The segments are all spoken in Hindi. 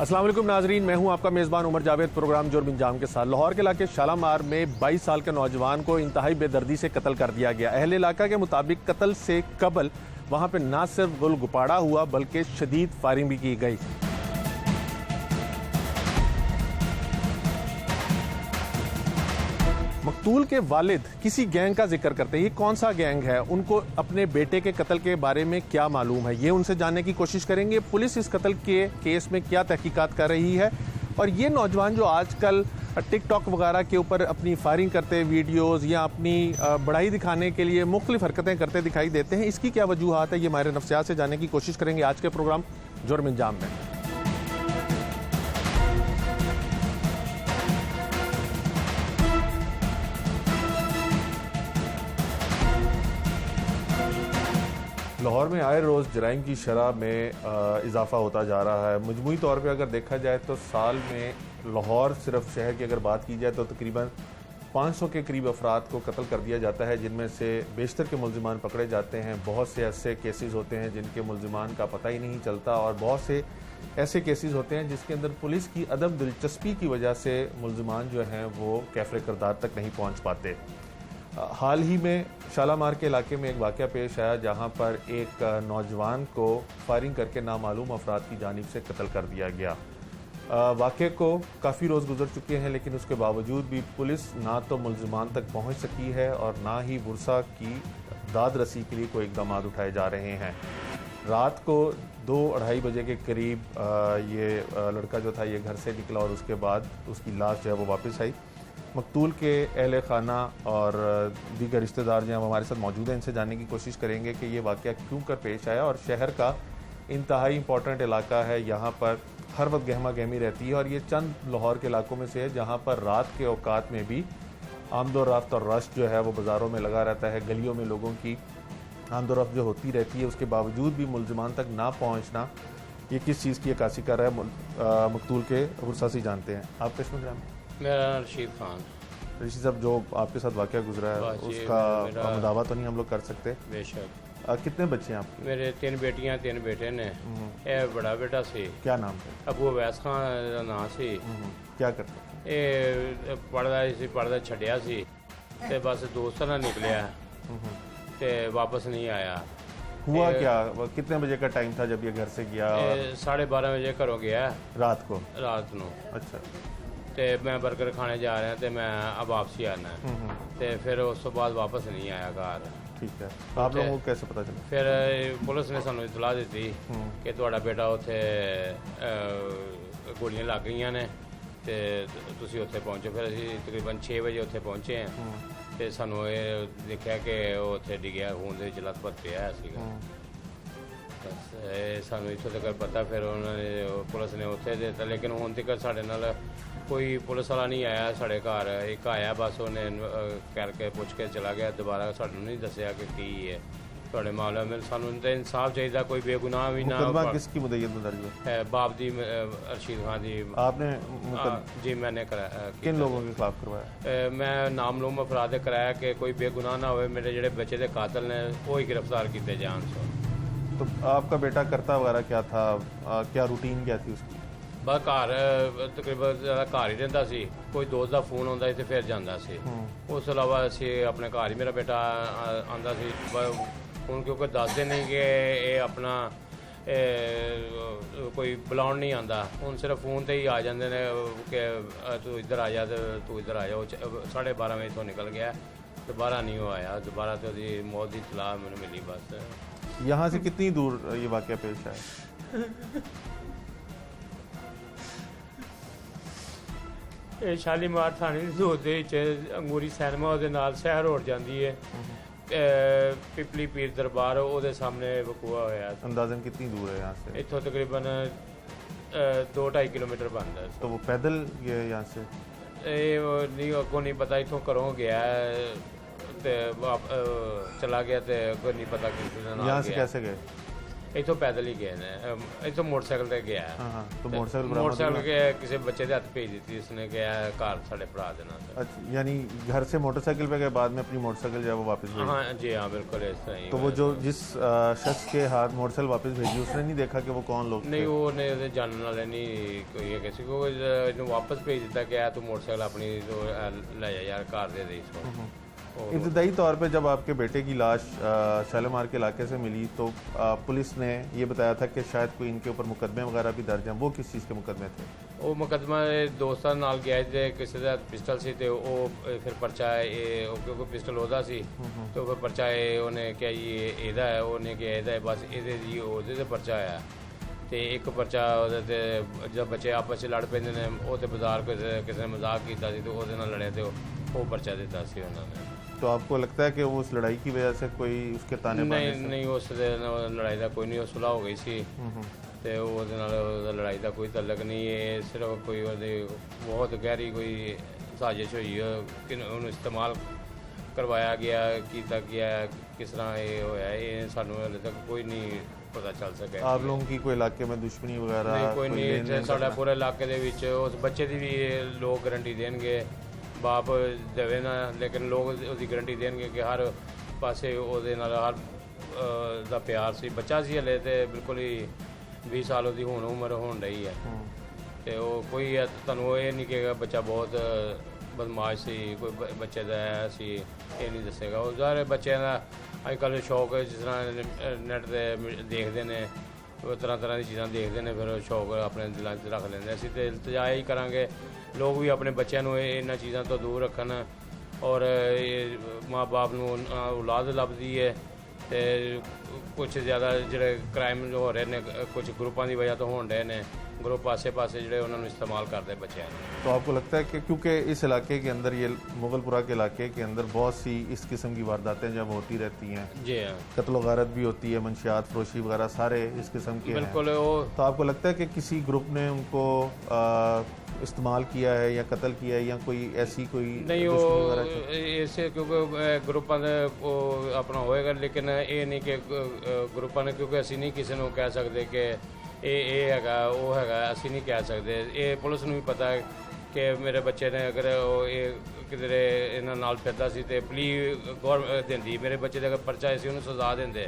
अस्सलाम वालेकुम नाजरीन, मैं हूं आपका मेज़बान उमर जावेद। प्रोग्राम जुर्म अंजाम के साथ लाहौर के इलाके शालामार में 22 साल के नौजवान को इंतहाई बेदर्दी से कत्ल कर दिया गया। अहले इलाका के मुताबिक कत्ल से कबल वहां पर न सिर्फ गुल गुपाड़ा हुआ बल्कि शदीद फायरिंग भी की गई। मकतूल के वालिद किसी गैंग का जिक्र करते हैं। ये कौन सा गैंग है, उनको अपने बेटे के कत्ल के बारे में क्या मालूम है, ये उनसे जानने की कोशिश करेंगे। पुलिस इस कत्ल के केस में क्या तहकीकात कर रही है और ये नौजवान जो आजकल टिकटॉक वगैरह के ऊपर अपनी फायरिंग करते वीडियोज़ या अपनी बढ़ाई दिखाने के लिए मुख्तलिफ हरकतें करते दिखाई देते हैं, इसकी क्या वजूहात है, ये माहिर नफ्सियात से जानने की कोशिश करेंगे आज के प्रोग्राम जुर्म अंजाम में। लाहौर में आए रोज़ जराइम की शरह में इजाफा होता जा रहा है। मजमूई तौर पे अगर देखा जाए तो साल में लाहौर सिर्फ शहर की अगर बात की जाए तो तकरीबन 500 के करीब अफराद को कत्ल कर दिया जाता है, जिनमें से बेशतर के मुल्जिमान पकड़े जाते हैं। बहुत से ऐसे केसेस होते हैं जिनके मुल्जिमान का पता ही नहीं चलता और बहुत से ऐसे केसेस होते हैं जिसके अंदर पुलिस की अदम दिलचस्पी की वजह से मुल्जिमान जो हैं वो कैफरे किरदार तक नहीं पहुँच पाते। हाल ही में शालामार के इलाके में एक वाक़या पेश आया जहां पर एक नौजवान को फायरिंग करके नामालूम अफराद की जानिब से कत्ल कर दिया गया। वाक़े को काफ़ी रोज़ गुजर चुके हैं, लेकिन उसके बावजूद भी पुलिस ना तो मुल्जिमान तक पहुंच सकी है और ना ही वर्सा की दाद रसी के लिए कोई इकदाम उठाए जा रहे हैं। रात को 2-2:30 बजे के करीब ये लड़का जो था ये घर से निकला और उसके बाद उसकी लाश जो है वो वापस आई। मकतूल के अहले खाना और दीगर रिश्तेदार जो हैं वो हमारे साथ मौजूद हैं, इनसे जानने की कोशिश करेंगे कि ये वाक़या क्यों कर पेश आया। और शहर का इंतहाई इंपॉर्टेंट इलाका है, यहाँ पर हर वक्त गहमा गहमी रहती है और ये चंद लाहौर के इलाकों में से है जहाँ पर रात के औकात में भी आमदोरफ्त और रश जो है वो बाज़ारों में लगा रहता है। गलियों में लोगों की आमदोरफ्त जो होती रहती है, उसके बावजूद भी मुल्जिमान तक ना पहुँचना ये किस चीज़ की अक्कासी कर रहा है, मकतूल के वर्सा से जानते हैं। आप किस में मेरा रशीद खान। ऋषि साहब, जो आपके साथ वाक़या गुजरा है उसका दावा तो नहीं हम लोग कर सकते? बेशक। कितने बच्चे हैं आपके? मेरे 3 बेटियां 3 बेटे ने। ये बड़ा बेटा सी, क्या नाम है? अबू अवैस खान का नाम सी। क्या करते? ये पढ़दा छड्या सी ते बस दोस्त ना निकलिया ते वापस नहीं आया। हुआ क्या, कितने बजे का टाइम था जब ये घर से गया? 12:30 बजे घरों गया रात को। अच्छा। ते मैं बर्गर खाने जा रहा ते मैं अब वापसी आना ते फिर उस तो बाद वापस नहीं आया घर। ठीक है, आप लोगों को कैसे पता चला? फिर पुलिस ने सानू इतला दी कि तुहाडा बेटा उत्थे गोलियां लग गई ने ते तुसीं उत्थे पहुंचो। फिर असीं तकरीबन 6 बजे उत्थे पहुंचे हैं ते सानू ये देखा कि वो उत्थे डिग्गिया, खून दे विच लथपथ पिया सीगा। बस सानू इत्थों तक पता। फिर उन्होंने पुलिस ने उत्थे देता, लेकिन हुण तक साडे नाल कोई पुलिस वाला नहीं आया साढ़े घर। एक आया बस, उन्हें करके पुछ के चला गया, दोबारा सानू नहीं दसिया कि की है थोड़े मामले में। सानू तो इंसाफ चाहिए, कोई बेगुनाह भी ना। किसकी मुद्दत दर्ज है? बाप दी, रशीद खान दी। आपने? जी मैंने कराया। किन लोगों के खिलाफ करवाया? मैं नामलूम अफराद कराया कि कोई बेगुनाह ना हो, मेरे जेडे बच्चे के कातिल ने वो ही गिरफ्तार किए जान। तो आपका बेटा करता वगैरह क्या था, क्या रूटीन क्या थी उसकी? बस घर तकरीबन ज़्यादा घर ही रहिंदा सी, कोई दोस्त का फोन आंदा सी तो फिर जांदा सी। उस अलावा असी अपने घर ही, मेरा बेटा आंदा सी। हूँ क्योंकि दसदे नहीं कि ये अपना कोई बुलाउण नहीं आंदा, हूँ सिर्फ फोन ते ही आ जाते हैं कि तू इधर आ जा, तू इधर आ जा। 12:30 बजे तो निकल गया, दोबारा नहीं हो आया। दोबारा तो उसकी मौत की इतला मैंने मिली। बस यहाँ से कितनी दूर ये वाक़या पेश आया? शालीमार थाने की सूरत अंगूरी सैनमा के नाल शहर रोड जाती है, पिपली पीर दरबार वो सामने वकूआ होया। अंदाजन कितनी दूर है यहाँ से? इतों तकरीबन 2-2.5 किलोमीटर बनता है। तो वो पैदल ये यहाँ से? नहीं, अगों नहीं पता, इतों घरों गया ते चला गया ते कोई नहीं पता किस। यहाँ से कैसे गए? ਇੱਥੋਂ ਪੈਦਲ ਹੀ ਗਏ ਨੇ ਇੱਥੋਂ ਮੋਟਰਸਾਈਕਲ ਤੇ ਗਿਆ हाँ हाँ तो मोटरसाइकिल बरामद ਮੋਟਰਸਾਈਕਲ हुआ? ਕੇ ਕਿਸੇ ਬੱਚੇ ਦੇ ਹੱਥ ਭੇਜ ਦਿੱਤੀ ਉਸਨੇ ਕਿਹਾ ਘਰ ਸਾਡੇ ਭਰਾ ਦੇ ਨਾਲ अच्छा, यानी घर से मोटरसाइकिल पे गए, बाद में अपनी मोटरसाइकिल जो है वो वापस भेजी। हाँ जी हाँ बिल्कुल इस तरह ही तो वो जो जिस शख्स के हाथ मोटरसाइकिल वापस भेजी उसने नहीं देखा कि वो कौन लोग ਨਹੀਂ थे? ਉਹਨੇ ਉਹਦੇ ਜਾਣਨ ਵਾਲੇ ਨਹੀਂ ਕੋਈ ਹੈ ਕਿਸੇ ਕੋ ਇਹਨੂੰ ਵਾਪਸ ਭੇਜ ਦਿੱਤਾ ਕਿ ਆ ਤੂੰ ਮੋਟਰਸਾਈਕਲ ਆਪਣੀ ਜੋ ਲੈ ਜਾ ਯਾਰ ਘਰ ਦੇ ਦੇ इसको इब्तदाई तौर पे जब आपके बेटे की लाश शालीमार के इलाके से मिली तो पुलिस ने ये बताया था कि शायद कोई इनके ऊपर मुकदमे वगैरह भी दर्ज हैं, वो किस चीज़ के मुकदमे थे? ਉਹ ਮੁਕੱਦਮਾ ਦੋਸਤਾਂ ਨਾਲ ਗਿਆ ਤੇ ਕਿਸੇ ਦਾ ਪਿਸਟਲ ਸੀ ਤੇ ਉਹ ਫਿਰ ਪਰਚਾ ਇਹ ਉਹ ਕਿਉਂਕਿ ਪਿਸਟਲ ਉਹਦਾ ਸੀ ਤੇ ਉਹ ਫਿਰ ਪਰਚਾ ਇਹ ਉਹਨੇ ਕਿਹਾ ਜੀ ਇਹ ਇਹਦਾ ਹੈ, ਉਹਨੇ ਕਿਹਾ ਇਹਦਾ ਹੈ, ਬਸ ਇਹਦੇ ਜੀ ਉਹਦੇ ਤੇ ਪਰਚਾ ਆਇਆ ਤੇ ਇੱਕ ਪਰਚਾ ਉਹਦੇ ਤੇ ਜਦ ਬੱਚੇ ਆਪਸ 'ਚ ਲੜ ਪੈਂਦੇ ਨੇ ਉਹ ਤੇ ਬਾਜ਼ਾਰ ਕਿਸੇ ਨੇ ਮਜ਼ਾਕ ਕੀਤਾ ਸੀ ਤੇ ਉਹਦੇ ਨਾਲ ਲੜੇ ਤੇ ਉਹ ਪਰਚਾ ਦਿੱਤਾ ਸੀ ਉਹਨਾਂ ਨੇ। तो आपको लगता है कि वो उस लड़ाई की वजह से कोई उसके ताने बाने ਨਹੀਂ ਨਹੀਂ ਉਸ ਦੇ ਨਾਲ ਲੜਾਈ ਦਾ ਕੋਈ ਨਹੀਂ ਉਹ ਸੁਲ੍ਹਾ ਹੋ ਗਈ ਸੀ ਤੇ ਉਹਦੇ ਨਾਲ ਉਹਦਾ ਲੜਾਈ ਦਾ ਕੋਈ ਤਾਲੁਕ ਨਹੀਂ ਇਹ ਸਿਰਫ ਕੋਈ ਉਹਦੇ ਬਹੁਤ ਗਹਿਰੀ ਕੋਈ ਸਾਜ਼ਿਸ਼ ਹੋਈ ਹੈ ਕਿ ਉਹਨੂੰ ਇਸਤੇਮਾਲ ਕਰਵਾਇਆ ਗਿਆ ਕੀਤਾ ਗਿਆ ਕਿਸ ਤਰ੍ਹਾਂ ਇਹ ਹੋਇਆ ਇਹ ਸਾਨੂੰ ਹਾਲੇ ਤੱਕ ਕੋਈ ਨਹੀਂ ਪਤਾ ਚੱਲ ਸਕਿਆ। आप लोगों की कोई इलाके में दुश्मनी वगैरह ਨਹੀਂ ਕੋਈ कोई ਨਹੀਂ लेन ਇੱਥੇ देन ਸਾਡਾ का? ਪੂਰੇ ਇਲਾਕੇ ਦੇ ਵਿੱਚ ਉਸ ਬੱਚੇ ਦੀ ਵੀ ਇਹ ਲੋਕ ਗਰੰਟੀ ਦੇਣਗੇ ਬਾਪ ਦੇਵੇ ਨਾ ਲੇਕਿਨ ਲੋਕ ਉਹਦੀ ਗਰੰਟੀ ਦੇਣਗੇ ਕਿ ਹਰ ਪਾਸੇ ਉਹਦੇ ਨਾਲ ਹਰ ਦਾ ਪਿਆਰ ਸੀ ਬੱਚਾ ਸੀ ਹਲੇ ਤੇ ਬਿਲਕੁਲ ਹੀ 20 ਸਾਲ ਉਹਦੀ ਹੁਣ ਉਮਰ ਹੋਣ ਰਹੀ ਹੈ ਤੇ ਉਹ ਕੋਈ ਤੁਹਾਨੂੰ ਇਹ ਨਹੀਂ ਕਹੇਗਾ ਬੱਚਾ ਬਹੁਤ ਬਦਮਾਸ਼ ਸੀ ਕੋਈ ਬੱਚੇ ਦਾ ਹੈ ਸੀ ਇਹ ਨਹੀਂ ਦੱਸੇਗਾ ਉਹ ਸਾਰੇ ਬੱਚਿਆਂ ਦਾ ਅੱਜ ਕੱਲ੍ਹ ਸ਼ੌਕ ਜਿਸ ਤਰ੍ਹਾਂ ਨੈੱਟ 'ਤੇ ਦੇਖਦੇ ਨੇ ਉਹ ਤਰ੍ਹਾਂ ਤਰ੍ਹਾਂ ਦੀ ਚੀਜ਼ਾਂ ਦੇਖਦੇ ਨੇ ਫਿਰ ਸ਼ੌਕ ਆਪਣੇ ਦਿਲਾਂ 'ਚ ਰੱਖ ਲੈਂਦੇ ਅਸੀਂ ਤੇ ਇਲਤਜਾ ਹੀ ਕਰਾਂਗੇ ਲੋਕ ਵੀ ਆਪਣੇ ਬੱਚਿਆਂ ਨੂੰ ਇਹਨਾਂ ਚੀਜ਼ਾਂ ਤੋਂ ਦੂਰ ਰੱਖਣ ਔਰ ਮਾਂ-ਬਾਪ ਨੂੰ ਔਲਾਦ ਲੱਭਦੀ ਹੈ ਤੇ ਕੁਝ ਜ਼ਿਆਦਾ ਜਿਹੜੇ ਕ੍ਰਾਈਮ ਹੋ ਰਹੇ ਨੇ ਕੁਝ ਗਰੁੱਪਾਂ ਦੀ ਵਜ੍ਹਾ ਤੋਂ ਹੋਣ ਰਹੇ ਨੇ ग्रुप आसे पासे जो उन्होंने इस्तेमाल करते बच्चे। तो आपको लगता है कि क्योंकि इस इलाके के अंदर ये मुगलपुरा के इलाके के अंदर बहुत सी इस किस्म की वारदातें जब होती रहती हैं जी हाँ कत्ल गारत भी होती है मंशियात फरोशी वगैरह सारे इस किस्म के बिल्कुल हैं। वो तो आपको लगता है कि किसी ग्रुप ने उनको इस्तेमाल किया है या कत्ल किया है या कोई ऐसी कोई नहीं दुश्मनी वगैरह वो की? ऐसे क्योंकि ग्रुपां ਦੇ ਉਹ ਆਪਣਾ ਹੋਏਗਾ ਲੇਕਿਨ ਇਹ ਨਹੀਂ ਕਿ ਗਰੁੱਪਾਂ ਨੇ ਕਿਉਂਕਿ ਅਸੀਂ ਨਹੀਂ ਕਿਸੇ ਨੂੰ ਕਹਿ ਸਕਦੇ ਕਿ ਇਹ ਹੈਗਾ ਉਹ ਹੈਗਾ ਅਸੀਂ ਨਹੀਂ ਕਹਿ ਸਕਦੇ ਇਹ ਪੁਲਿਸ ਨੂੰ ਵੀ ਪਤਾ ਹੈ ਕਿ ਮੇਰੇ ਬੱਚੇ ਨੇ ਅਗਰ ਉਹ ਇਹ ਕਿਧਰੇ ਇਹਨਾਂ ਨਾਲ ਫਿਰਦਾ ਸੀ ਤੇ ਪਲੀ ਗੌਰਮੈਂਟ ਦਿੰਦੀ ਮੇਰੇ ਬੱਚੇ ਦਾ ਅਗਰ ਪਰਚਾ ਸੀ ਉਹਨੂੰ ਸਜ਼ਾ ਦਿੰਦੇ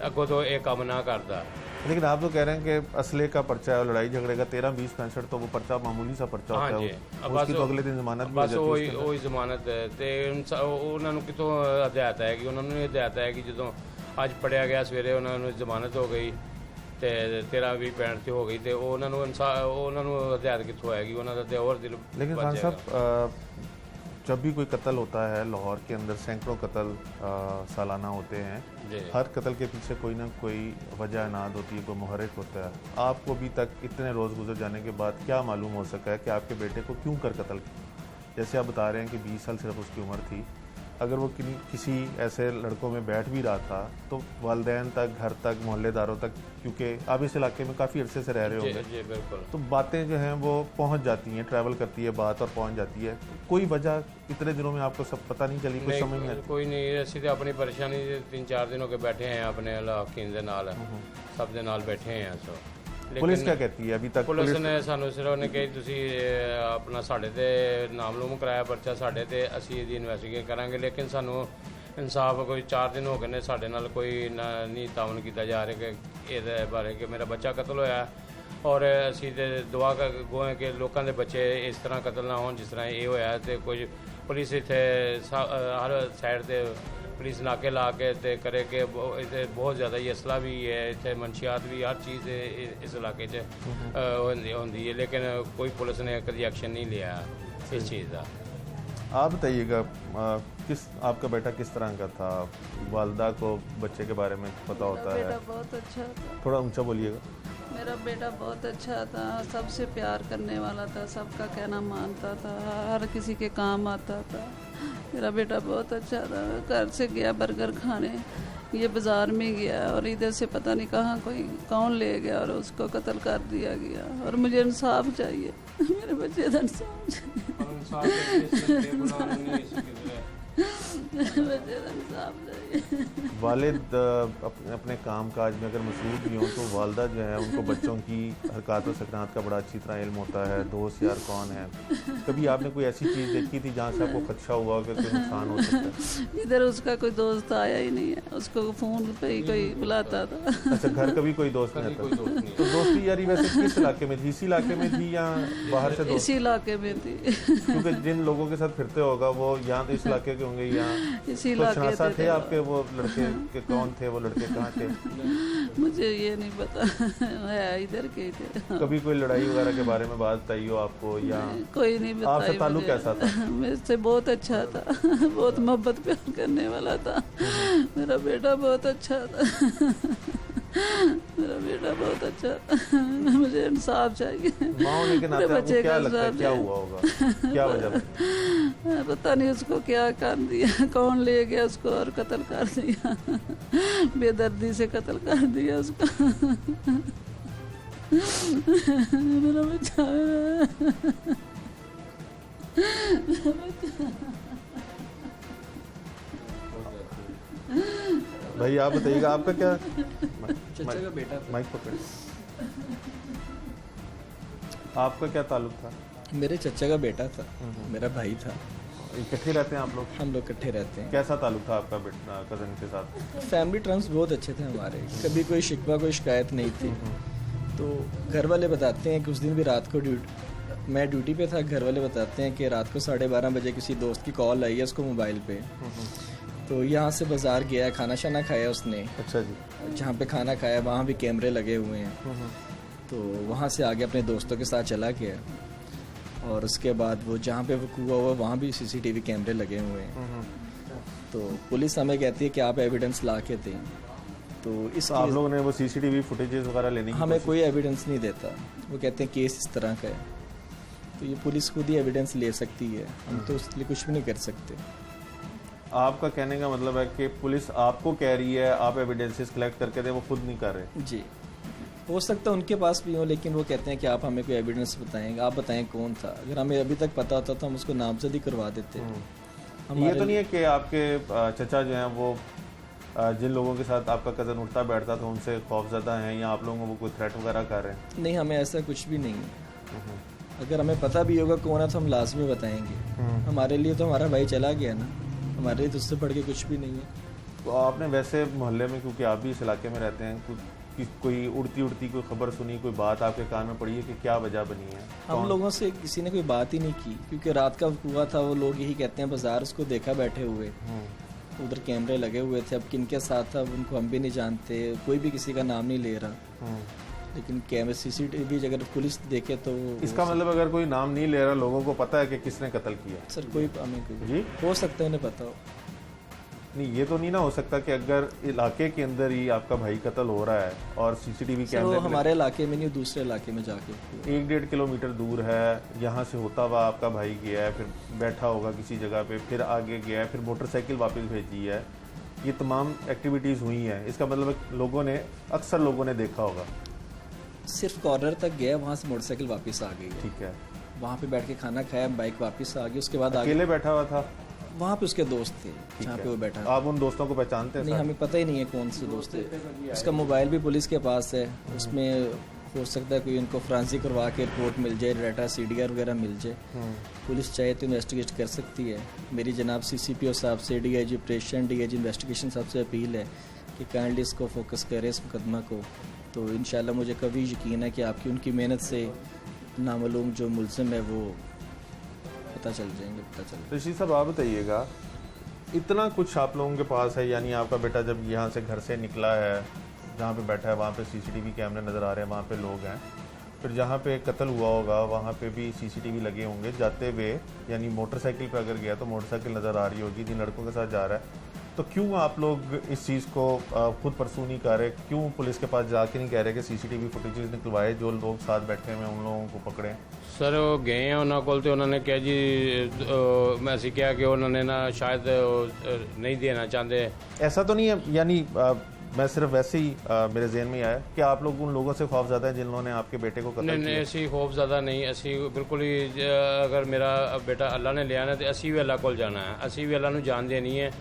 ਅੱਗੋਂ ਤੋਂ ਇਹ ਕੰਮ ਨਾ ਕਰਦਾ। लेकिन आप तो कह रहे हैं कि असले का पर्चा है लड़ाई झगड़े का 13, 20, 65 तो वो पर्चा मामूली सा पर्चा होता हाँ है जी, उसकी तो अगले दिन जमानत भी हो ਬਸ जाती है उसके ਉਹੀ ਜ਼ਮਾਨਤ ਤੇ ਉਹਨਾਂ ਨੂੰ ਕਿਤੋਂ ਹਦਾਇਤ ਹੈ ਕਿ ਉਹਨਾਂ ਨੂੰ ਹਦਾਇਤ ਹੈ ਕਿ ਜਦੋਂ ਅੱਜ ਪੜਿਆ ਗਿਆ ਸਵੇਰੇ ਉਹਨਾਂ ਨੂੰ ਜ਼ਮਾਨਤ ਹੋ ਗਈ ਤੇ 13, 20, 65 ਤੇ ਹੋ ਗਈ ਤੇ ਉਹਨਾਂ ਨੂੰ ਉਹਨਾਂ ਨੂੰ ਹਦਾਇਤ ਕਿੱਥੋਂ ਆਏਗੀ ਉਹਨਾਂ ਦਾ ਤੇ ਹੋਰ ਦਿਲ लेकिन खान साहब जब भी कोई कत्ल होता है लाहौर के अंदर सैकड़ों कत्ल सालाना होते हैं जी हर कत्ल के पीछे कोई ना कोई वजह नाद होती है कोई मुहर्रिक होता है। आपको अभी तक इतने रोज़ गुजर जाने के बाद क्या मालूम हो सका है कि आपके बेटे को क्यों कर कत्ल किया? जैसे आप बता रहे हैं कि 20 साल सिर्फ उसकी उम्र थी अगर वो किसी ऐसे लड़कों में बैठ भी रहा था तो वालिदैन तक घर तक मोहल्लेदारों तक क्योंकि आप इस इलाके में काफ़ी अरसे से रह रहे होंगे जी बिल्कुल तो बातें जो हैं वो पहुंच जाती हैं ट्रैवल करती है बात और पहुंच जाती है कोई वजह इतने दिनों में आपको सब पता नहीं चली कुछ समझ नहीं आती? ਕੋਈ ਨਹੀਂ ਅਸੀਂ ਤੇ ਆਪਣੀ ਪਰੇਸ਼ਾਨੀ 3-4 ਦਿਨ ਹੋ ਕੇ ਬੈਠੇ ਹਾਂ ਆਪਣੇ ਇਲਾਕਿਆਂ ਦੇ ਨਾਲ ਸਭ ਦੇ ਨਾਲ ਬੈਠੇ ਹਾਂ ਸੋ पुलिस क्या कहती है अभी तक? ਪੁਲਿਸ ਨੇ ਸਾਨੂੰ ਸਿਰਫ ਉਹਨੇ ਕਹੀ ਤੁਸੀਂ ਆਪਣਾ ਸਾਡੇ ਤੇ ਨਾਮਲੂਮ ਕਰਾਇਆ ਪਰਚਾ ਸਾਡੇ ਤੇ ਅਸੀਂ ਇਹਦੀ ਇਨਵੈਸਟੀਗੇਟ ਕਰਾਂਗੇ ਲੇਕਿਨ ਸਾਨੂੰ ਇਨਸਾਫ ਕੋਈ 4 ਦਿਨ ਹੋ ਗਏ ਨੇ ਸਾਡੇ ਨਾਲ ਕੋਈ ਨਹੀਂ ਤਾਉਨ ਕੀਤਾ ਜਾ ਰਿਹਾ ਕਿ ਇਹਦੇ ਬਾਰੇ ਕਿ ਮੇਰਾ ਬੱਚਾ ਕਤਲ ਹੋਇਆ ਔਰ ਅਸੀਂ ਤੇ ਦੁਆ ਗੋਏ ਕਿ ਲੋਕਾਂ ਦੇ ਬੱਚੇ ਇਸ ਤਰ੍ਹਾਂ ਕਤਲ ਨਾ ਹੋਣ ਜਿਸ ਤਰ੍ਹਾਂ ਇਹ ਹੋਇਆ ਤੇ ਕੁਝ ਪੁਲਿਸ ਇੱਥੇ ਹਰ ਸਾਈਡ ਤੇ पुलिस नाके ला के ते करे कि इतने बहुत ज़्यादा ही असला भी है इतने मंशियात भी हर चीज़ इस इलाके होंदी है लेकिन कोई पुलिस ने कभी एक्शन नहीं लिया इस चीज़ का। आप बताइएगा किस आपका बेटा किस तरह का था? वालदा को बच्चे के बारे में पता होता है? मेरा बहुत अच्छा था। थोड़ा ऊंचा बोलिएगा। मेरा बेटा बहुत अच्छा था सबसे प्यार करने वाला था सबका कहना मानता था हर किसी के काम आता था। मेरा बेटा बहुत अच्छा था घर से गया बर्गर खाने ये बाज़ार में गया और इधर से पता नहीं कहाँ कोई कौन ले गया और उसको कत्ल कर दिया गया और मुझे इंसाफ चाहिए मेरे बच्चे का इंसाफ चाहिए मेरे बच्चे का इंसाफ चाहिए। वालिद अपने काम काज में अगर मसरूफ़ भी हों तो वालदा जो है उनको बच्चों की हरकत व सकनात का बड़ा अच्छी तरह इल्म होता है, दोस्त यार कौन है। कभी आपने कोई ऐसी चीज़ देखी थी जहाँ से आपको खदशा हुआ कि कोई नुकसान हो सकता है? इधर उसका कोई दोस्त आया ही नहीं है, उसको फ़ोन पे ही कोई बुलाता था। अच्छा, घर कभी कोई दोस्त नहीं कोई आता? दोस्त नहीं तो दोस्ती यारी वैसे किस इलाके में थी? इसी इलाके में थी या बाहर से दोस्त? इसी इलाके में थी। क्योंकि जिन लोगों के साथ फिरते होगा वो यहाँ तो इस इलाके के होंगे, यहाँ इसी तो इलाके शनासा थे थे। आपके वो लड़के के? कौन थे वो लड़के, कहाँ थे? मुझे ये नहीं पता, है इधर के ही थे। कभी कोई लड़ाई वगैरह के बारे में बात बताई हो आपको या कोई नहीं बताई। आपसे ताल्लुक मुझे। कैसा था? मेरे से बहुत अच्छा था, बहुत मोहब्बत प्यार करने वाला था। मेरा बेटा बहुत अच्छा था, मेरा बेटा बहुत अच्छा था। मुझे इंसाफ चाहिए। माँ होने के नाते मेरे आपको बच्चे क्या का लगता है इंसाफ क्या चाहिए। हुआ होगा, क्या वजह थी? पता नहीं उसको क्या कर दिया, कौन ले गया उसको और कत्ल कर दिया। बेदर्दी से कत्ल कर दिया उसको। मेरा बच्चा, भाई आप बताइएगा आपका क्या? चचा का बेटा था। माइक पकड़। आपका क्या ताल्लुक था? मेरे चचा का बेटा था, मेरा भाई था। इकट्ठे रहते हैं आप लोग? हम लोग इकट्ठे रहते हैं। कैसा ताल्लुक था आपका बेटा कज़न के साथ? फैमिली टर्म्स बहुत अच्छे थे हमारे, कभी कोई शिकवा कोई शिकायत नहीं थी। तो घर वाले बताते हैं कि उस दिन भी रात को मैं ड्यूटी पे था, घर वाले बताते हैं कि रात को 12:30 बजे किसी दोस्त की कॉल आई है उसको मोबाइल पे। तो यहाँ से बाज़ार गया, खाना शाना खाया उसने। अच्छा जी। जहाँ पे खाना खाया वहाँ भी कैमरे लगे हुए हैं। तो वहाँ से आगे अपने दोस्तों के साथ चला गया और उसके बाद वो जहाँ पे वो हुआ हुआ वहाँ भी सीसीटीवी कैमरे लगे हुए हैं। तो पुलिस हमें कहती है कि आप एविडेंस ला के दें। तो इस आप लोगों ने वो सीसीटीवी फुटेजेस वगैरह लेने की हमें कोई एविडेंस नहीं देता, वो कहते हैं केस इस तरह का है। तो ये पुलिस खुद ही एविडेंस ले सकती है, हम तो उसके लिए कुछ भी नहीं कर सकते। आपका कहने का मतलब है कि पुलिस आपको कह रही है आप एविडेंसेस कलेक्ट करके दें, वो खुद नहीं कर रहे? जी, हो सकता है उनके पास भी हो, लेकिन वो कहते हैं कि आप हमें कोई एविडेंस बताएं, आप बताएं कौन था। अगर हमें अभी तक पता होता तो हम उसको नामजद ही करवा देते। ये तो नहीं है कि आपके चचा जो हैं वो जिन लोगों के साथ आपका कज़न उठता बैठता था उनसे खौफजदा हैं या आप लोगों को कोई थ्रेट वगैरह कर रहे हैं? नहीं, हमें ऐसा कुछ भी नहीं है। अगर हमें पता भी होगा कौन है तो हम लाजमी बताएंगे। हमारे लिए तो हमारा भाई चला गया ना, हमारे लिए तो उससे बढ़ के कुछ भी नहीं है। तो आपने वैसे मोहल्ले में, क्योंकि आप भी इस इलाके में रहते हैं, कोई उड़ती कोई खबर सुनी, कोई बात आपके कान में पड़ी है कि क्या वजह बनी है? हम लोगों से किसी ने कोई बात ही नहीं की, क्योंकि रात का हुआ था। वो लोग यही कहते हैं बाजार उसको देखा बैठे हुए, उधर कैमरे लगे हुए थे। अब किनके साथ था उनको हम भी नहीं जानते, कोई भी किसी का नाम नहीं ले रहा। लेकिन कैमरे सीसीटीवी अगर पुलिस देखे तो इसका मतलब अगर कोई नाम नहीं ले रहा, लोगों को पता है कि किसने कत्ल किया? सर कोई हमें कोई जी हो सकता है उन्हें पता हो। नहीं, ये तो नहीं ना हो सकता कि अगर इलाके के अंदर ही आपका भाई कत्ल हो रहा है और सीसीटीवी सर वो कैमरे हमारे इलाके में नहीं, दूसरे इलाके में जाके 1-1.5 किलोमीटर दूर है, यहाँ से होता हुआ आपका भाई गया है, फिर बैठा होगा किसी जगह पे, फिर आगे गया है, फिर मोटरसाइकिल वापस भेजी है, ये तमाम एक्टिविटीज़ हुई हैं। इसका मतलब लोगों ने, अक्सर लोगों ने देखा होगा। सिर्फ कॉर्नर तक गया, वहाँ से मोटरसाइकिल वापस आ गई। ठीक है, वहाँ पे बैठ के खाना खाया, बाइक वापस आ गई। उसके बाद आगे अकेले बैठा हुआ था? वहाँ पे उसके दोस्त थे जहाँ पे वो बैठा। आप उन दोस्तों को पहचानते हैं? नहीं, हमें पता ही नहीं है कौन से दोस्त है। उसका मोबाइल भी पुलिस के पास है, उसमें हो सकता है कोई इनको फ्रांसी करवा के रिपोर्ट मिल जाए, डाटा CDR वगैरह मिल जाए। पुलिस चाहे तो इन्वेस्टिगेट कर सकती है। मेरी जनाब CCPO साहब से, DIG ऑपरेशन, DIG इन्वेस्टिगेशन साहब से अपील है कि काइंडली इसको फोकस करें, इस मुकदमा को। तो इंशाल्लाह मुझे कभी यकीन है कि आपकी उनकी मेहनत से नामालूम जो मुलजिम है वो पता चल जाएंगे। रशीद साहब आप बताइएगा, इतना कुछ आप लोगों के पास है, यानी आपका बेटा जब यहाँ से घर से निकला है, जहाँ पे बैठा है वहाँ पे CCTV कैमरे नज़र आ रहे हैं, वहाँ पे लोग हैं, फिर जहाँ पे कत्ल हुआ होगा वहाँ पे भी CCTV लगे होंगे, जाते हुए यानी मोटरसाइकिल पे अगर गया तो मोटरसाइकिल नज़र आ रही होगी, जिन लड़कों के साथ जा रहा है, तो क्यों आप लोग इस चीज़ को खुद परसू नहीं कर रहे? क्यों पुलिस के पास जाके नहीं कह रहे कि CCTV फुटेजेस निकलवाए, जो लोग साथ बैठे हुए हैं उन लोगों को पकड़ें? सर वो गए हैं उन्होंने कोल, तो उन्होंने कहा जी मैं ऐसी क्या कि उन्होंने ना शायद नहीं देना चाहते। ऐसा तो नहीं है, यानी मैं सिर्फ वैसे ही मेरे जहन में आया कि आप लोग उन लोगों से खौफज़दा हैं जिन्होंने आपके बेटे को कत्ल नहीं किया? नहीं, ऐसी खौफ ज़्यादा नहीं, ऐसी बिल्कुल ही अगर मेरा बेटा अल्लाह ने लिया ना तो असी भी अल्लाह को जाना है, असी भी अल्लाह ਨੂੰ ਜਾਣਦੇ नहीं है।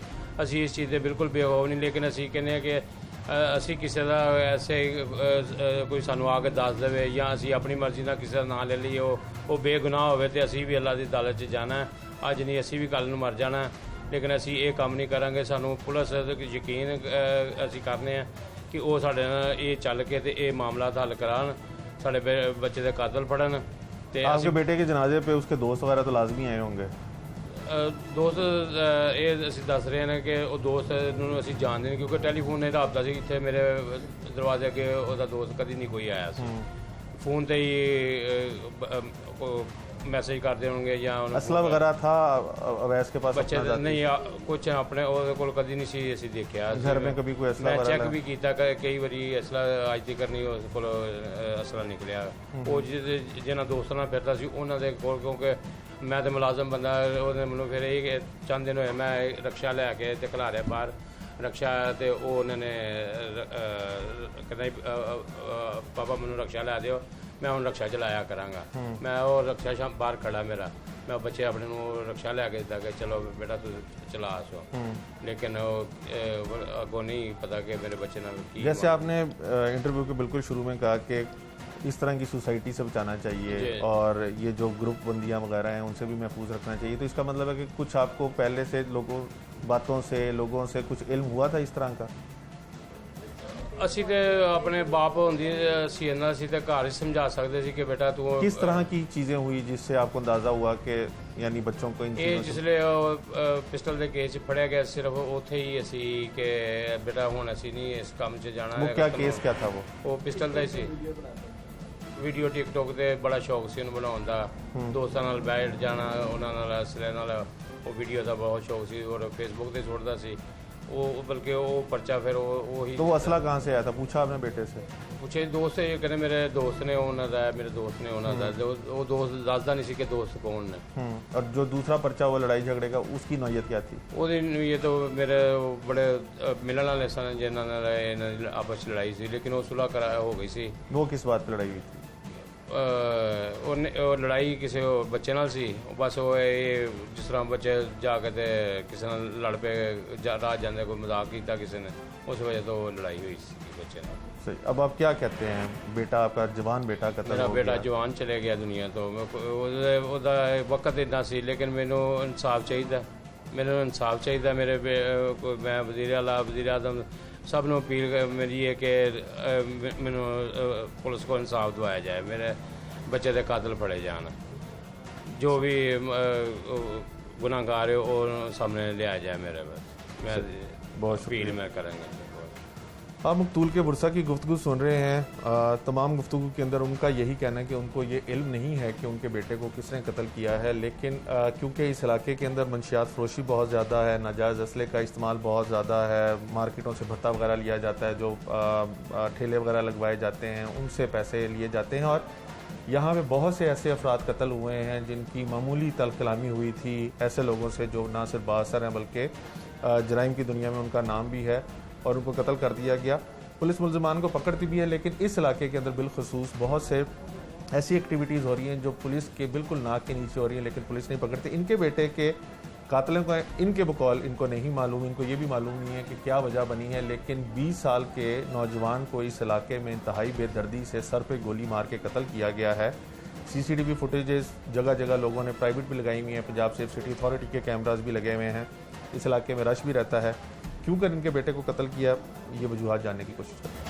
ਅਸੀਂ ਇਸ ਚੀਜ਼ ਦੇ ਬਿਲਕੁਲ ਬੇਖੌਫ ਨਹੀਂ, ਲੇਕਿਨ ਅਸੀਂ ਕਹਿੰਦੇ ਹਾਂ ਕਿ ਅਸੀਂ ਕਿਸੇ ਦਾ ਐਸੇ ਕੋਈ ਸਾਨੂੰ ਆ ਕੇ ਦੱਸ ਦੇਵੇ ਜਾਂ ਅਸੀਂ ਆਪਣੀ ਮਰਜ਼ੀ ਨਾਲ ਕਿਸੇ ਦਾ ਨਾਂ ਲੈ ਲਈਏ, ਉਹ ਬੇਗੁਨਾਹ ਹੋਵੇ ਤੇ ਅਸੀਂ ਵੀ ਅੱਲਾ ਦੀ ਅਦਾਲਤ 'ਚ ਜਾਣਾ ਹੈ। ਅੱਜ ਨਹੀਂ ਅਸੀਂ ਵੀ ਕੱਲ੍ਹ ਨੂੰ ਮਰ ਜਾਣਾ, ਲੇਕਿਨ ਅਸੀਂ ਇਹ ਕੰਮ ਨਹੀਂ ਕਰਾਂਗੇ। ਸਾਨੂੰ ਪੁਲਿਸ ਤੇ ਯਕੀਨ ਅਸੀਂ ਕਰਨੇ ਆ ਕਿ ਉਹ ਸਾਡੇ ਨਾਲ ਇਹ ਚੱਲ ਕੇ ਤੇ ਇਹ ਮਾਮਲਾ ਹੱਲ ਕਰਾਉਣ, ਸਾਡੇ ਬੱਚੇ ਦੇ ਕਾਤਲ ਫੜਨ। ਤੇ आपके बेटे के जनाजे पे उसके दोस्त वगैरह तो लाजमी आए होंगे। ਦੋਸਤ ਇਹ ਅਸੀਂ ਦੱਸ ਰਹੇ ਨੇ ਕਿ ਉਹ ਦੋਸਤ ਨੂੰ ਅਸੀਂ ਜਾਣਦੇ ਨਹੀਂ, ਕਿਉਂਕਿ ਟੈਲੀਫੋਨ ਨੇ ਰਾਬਤਾ ਸੀ। ਇੱਥੇ ਮੇਰੇ ਦਰਵਾਜ਼ੇ ਅੱਗੇ ਉਹਦਾ ਦੋਸਤ ਕਦੀ ਨਹੀਂ ਕੋਈ ਆਇਆ ਸੀ। ਫੋਨ ਤੇ ਹੀ ਮੈਸੇਜ ਕਰਦੇ ਹੋਣਗੇ ਜਾਂ असला वगैरह था अवैस के पास ਬੱਚੇ अपना जाती? ਨਹੀਂ ਕੁਛ ਆਪਣੇ ਉਹਦੇ ਕੋਲ ਕਦੀ ਨਹੀਂ ਸੀ ਅਸੀਂ ਦੇਖਿਆ। घर में कभी कोई असला ਮੈਂ वगैरह ਚੈੱਕ लगा? ਵੀ ਕੀਤਾ ਕਿ ਕਈ ਵਾਰੀ ਅਸਲਾ ਅੱਜ ਤੱਕ ਨਹੀਂ ਉਸ ਕੋਲ ਅਸਲਾ ਨਿਕਲਿਆ। ਉਹ ਜਿਹਨਾਂ ਦੋਸਤਾਂ ਨਾਲ ਫਿਰਦਾ ਸੀ ਉਹਨਾਂ ਦੇ ਕੋਲ, ਕਿਉਂਕਿ ਮੈਂ ਤਾਂ ਮੁਲਾਜ਼ਮ ਬੰਦਾ, ਉਹਨੇ ਮੈਨੂੰ ਫਿਰ ਇਹ ਚੰਦ ਦਿਨ ਹੋਏ ਮੈਂ ਰਕਸ਼ਾ ਲੈ ਕੇ ਤੇ ਖਿਲਾਰਿਆ ਬਾਹਰ ਰਕਸ਼ਾ, ਤੇ ਉਹ ਉਹਨਾਂ ਨੇ ਕਹਿੰਦਾ ਪਾਪਾ ਮੈਨੂੰ ਰਕਸ਼ਾ ਲੈ ਦਿਓ, ਮੈਂ ਹੁਣ ਰਕਸ਼ਾ ਚਲਾਇਆ ਕਰਾਂਗਾ। ਮੈਂ ਉਹ ਰਕਸ਼ਾ ਸ਼ਾਮ ਬਾਹਰ ਖੜਾ ਮੇਰਾ, ਮੈਂ ਬੱਚੇ ਆਪਣੇ ਨੂੰ ਰਕਸ਼ਾ ਲੈ ਕੇ ਦਿੱਤਾ ਕਿ ਚਲੋ ਬੇਟਾ ਤੂੰ ਚਲਾ ਸੋ, लेकिन अगो नहीं पता कि मेरे बच्चे नाल की। जैसे आपने इंटरव्यू के बिल्कुल शुरू में कहा कि इस तरह की सोसाइटी से बचाना चाहिए और ये जो ग्रुप बंदियां वगैरह हैं उनसे भी महफूज रखना चाहिए, तो इसका मतलब है कि कुछ आपको पहले से बातों से लोगों से कुछ इल्म हुआ था इस तरह का? ਅਸੀਂ ਤੇ ਆਪਣੇ ਬਾਪ ਹੁੰਦੀ ਅਸੀਂ ਇਹਨਾਂ ਅਸੀਂ ਤੇ ਘਰ ਹੀ ਸਮਝਾ ਸਕਦੇ ਸੀ ਕਿ ਬੇਟਾ ਤੂੰ किस तरह की चीजें हुई जिससे आपको अंदाजा हुआ कि यानी बच्चों को इन ਇਹ चीजों से ਜਿਸਲੇ ਪਿਸਟਲ ਦੇ ਕੇਸ 'ਚ ਫੜਿਆ ਗਿਆ ਸਿਰਫ ਉੱਥੇ ਹੀ ਅਸੀਂ ਕਿ ਬੇਟਾ ਹੁਣ ਅਸੀਂ ਨਹੀਂ ਇਸ ਕੰਮ 'ਚ ਜਾਣਾ वो ਹੈ। क्या केस क्या था वो? ਉਹ ਪਿਸਟਲ ਦਾ ਹੀ ਸੀ। ਵੀਡੀਓ ਟਿਕਟੋਕ ਤੇ ਬੜਾ ਸ਼ੌਕ ਸੀ ਉਹਨੂੰ ਬਣਾਉਣ ਦਾ, ਦੋਸਤਾਂ ਨਾਲ ਬੈਠ ਜਾਣਾ, ਉਹਨਾਂ ਨਾਲ ਅਸਲੇ ਨਾਲ, ਉਹ ਵੀਡੀਓ ਦਾ ਬਹੁਤ ਸ਼ੌਕ ਸੀ ਔਰ ਫੇਸਬੁੱਕ ਤੇ ਸੁੱਟਦਾ ਸੀ ਉਹ। ਬਲਕਿ ਉਹ ਪਰਚਾ ਫਿਰ ਉਹੀ तो वो असला कहाँ से आया था, पूछा आपने बेटे से? ਪੁੱਛੇ ਦੋਸਤ ਇਹ ਕਹਿੰਦੇ ਮੇਰੇ ਦੋਸਤ ਨੇ ਉਹਨਾਂ ਦਾ, ਮੇਰੇ ਦੋਸਤ ਨੇ ਉਹਨਾਂ ਦਾ। ਉਹ ਦੋਸਤ ਦੱਸਦਾ ਨਹੀਂ ਸੀ ਕਿ ਦੋਸਤ ਕੌਣ ਨੇ। और जो दूसरा पर्चा हुआ लड़ाई झगड़े का, उसकी नौयत क्या थी? ਉਹਦੀ ਇਹ ਤਾਂ ਮੇਰੇ ਬੜੇ ਮਿਲਣ ਵਾਲੇ ਸਨ ਜਿਨ੍ਹਾਂ ਨਾਲ ਇਹਨਾਂ ਦੀ ਆਪਸ 'ਚ ਲੜਾਈ ਸੀ, ਲੇਕਿਨ ਉਹ ਸੁਲ੍ਹਾ ਕਰਾ ਹੋ ਗਈ ਸੀ। वो किस बात पे लड़ाई हुई थी? ਉਹ ਲੜਾਈ ਕਿਸੇ ਬੱਚੇ ਨਾਲ ਸੀ। ਬਸ ਉਹ ਇਹ ਜਿਸ ਤਰ੍ਹਾਂ ਬੱਚੇ ਜਾ ਕੇ ਤੇ ਕਿਸੇ ਨਾਲ ਲੜ ਪਏ, ਰਾਹ ਜਾਂਦੇ ਕੋਈ ਮਜ਼ਾਕ ਕੀਤਾ ਕਿਸੇ ਨੇ, ਉਸ ਵਜ੍ਹਾ ਤੋਂ ਉਹ ਲੜਾਈ ਹੋਈ ਸੀ ਬੱਚੇ ਨਾਲ। सही। अब आप क्या कहते हैं, बेटा आपका जवान बेटा कत्ल ਮੇਰਾ हो ਬੇਟਾ गया। ਜਵਾਨ ਚਲੇ ਗਿਆ ਦੁਨੀਆ ਤੋਂ। ਉਹਦਾ ਵਕਤ ਇੰਨਾ ਸੀ, ਲੇਕਿਨ ਮੈਨੂੰ ਇਨਸਾਫ ਚਾਹੀਦਾ, ਮੈਨੂੰ ਇਨਸਾਫ ਚਾਹੀਦਾ। ਮੈਂ ਵਜ਼ੀਰ ਆਲਾ ਵਜ਼ੀਰ ਆਜ਼ਮ ਸਭ ਨੂੰ ਅਪੀਲ ਮੇਰੀ ਹੈ ਕਿ ਮੈਨੂੰ ਪੁਲਿਸ ਕੋਲ ਇਨਸਾਫ ਦਿਵਾਇਆ ਜਾਏ, ਮੇਰੇ ਬੱਚੇ ਦੇ ਕਾਤਲ ਫੜੇ ਜਾਣ, ਜੋ ਵੀ ਗੁਨਾਹਗਾਰ ਹੈ ਉਹ ਸਾਹਮਣੇ ਲਿਆ ਜਾਏ ਮੇਰੇ। ਮੈਂ बहुत ਅਪੀਲ ਮੈਂ ਕਰਾਂਗਾ। आप मकतूल के बुरसा की गुफ्तगू सुन रहे हैं। तमाम गुफ्तगू के अंदर उनका यही कहना है कि उनको ये इल्म नहीं है कि उनके बेटे को किसने कत्ल किया है, लेकिन क्योंकि इस इलाके के अंदर मंशियात फरोशी बहुत ज़्यादा है, नाजायज़ असले का इस्तेमाल बहुत ज़्यादा है, मार्केटों से भत्ता वगैरह लिया जाता है, जो ठेले वगैरह लगवाए जाते हैं उनसे पैसे लिए जाते हैं, और यहाँ पे बहुत से ऐसे अफराद कत्ल हुए हैं जिनकी मामूली तलकलामी हुई थी ऐसे लोगों से जो ना सिर्फ बाअसर हैं बल्कि जराइम की दुनिया में उनका नाम भी है, और उनको कत्ल कर दिया गया। पुलिस मुल्ज़िमान को पकड़ती भी है, लेकिन इस इलाके के अंदर बिलखसूस बहुत से ऐसी एक्टिविटीज़ हो रही हैं जो पुलिस के बिल्कुल नाक के नीचे हो रही हैं, लेकिन पुलिस नहीं पकड़ती। इनके बेटे के कातिलों का इनके बकौल इनको नहीं मालूम, इनको ये भी मालूम नहीं है कि क्या वजह बनी है, लेकिन 20 साल के नौजवान को इस इलाके में इंतहाई बेदर्दी से सर पे गोली मार के कत्ल किया गया है। CCTV फुटेजेस जगह जगह लोगों ने प्राइवेट भी लगाई हुई हैं, पंजाब सेफ सिटी अथॉरिटी के कैमराज भी लगे हुए हैं, इस इलाके में रश भी रहता है। क्यों कर इनके बेटे को कत्ल किया, ये वजूहात जानने की कोशिश करते हैं।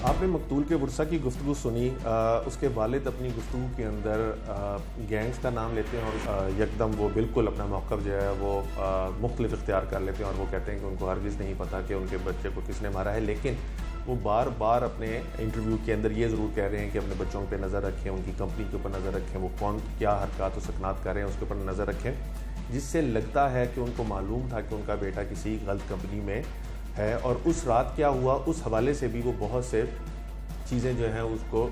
आपने मकतूल के बुरसा की गुफ्तगू सुनी। उसके वालिद अपनी गुफ्तगू के अंदर गैंग्स का नाम लेते हैं और यकदम वो बिल्कुल अपना मौक़िफ़ जो है वो मुख्तलिफ इख्तियार कर लेते हैं, और वो कहते हैं कि उनको हरगिज़ नहीं पता कि उनके बच्चे को किसने मारा है, लेकिन वो बार बार अपने इंटरव्यू के अंदर ये ज़रूर कह रहे हैं कि अपने बच्चों पर नज़र रखें, उनकी कंपनी के ऊपर नज़र रखें, वो कौन क्या हरकत व सकनात कर रहे हैं उसके ऊपर नज़र रखें, जिससे लगता है कि उनको मालूम था कि उनका बेटा किसी गलत कंपनी में है। और उस रात क्या हुआ उस हवाले से भी वो बहुत से चीज़ें जो हैं उसको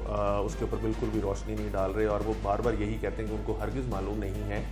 उसके ऊपर बिल्कुल भी रोशनी नहीं डाल रहे, और वो बार बार यही कहते हैं कि उनको हरगिज़ मालूम नहीं है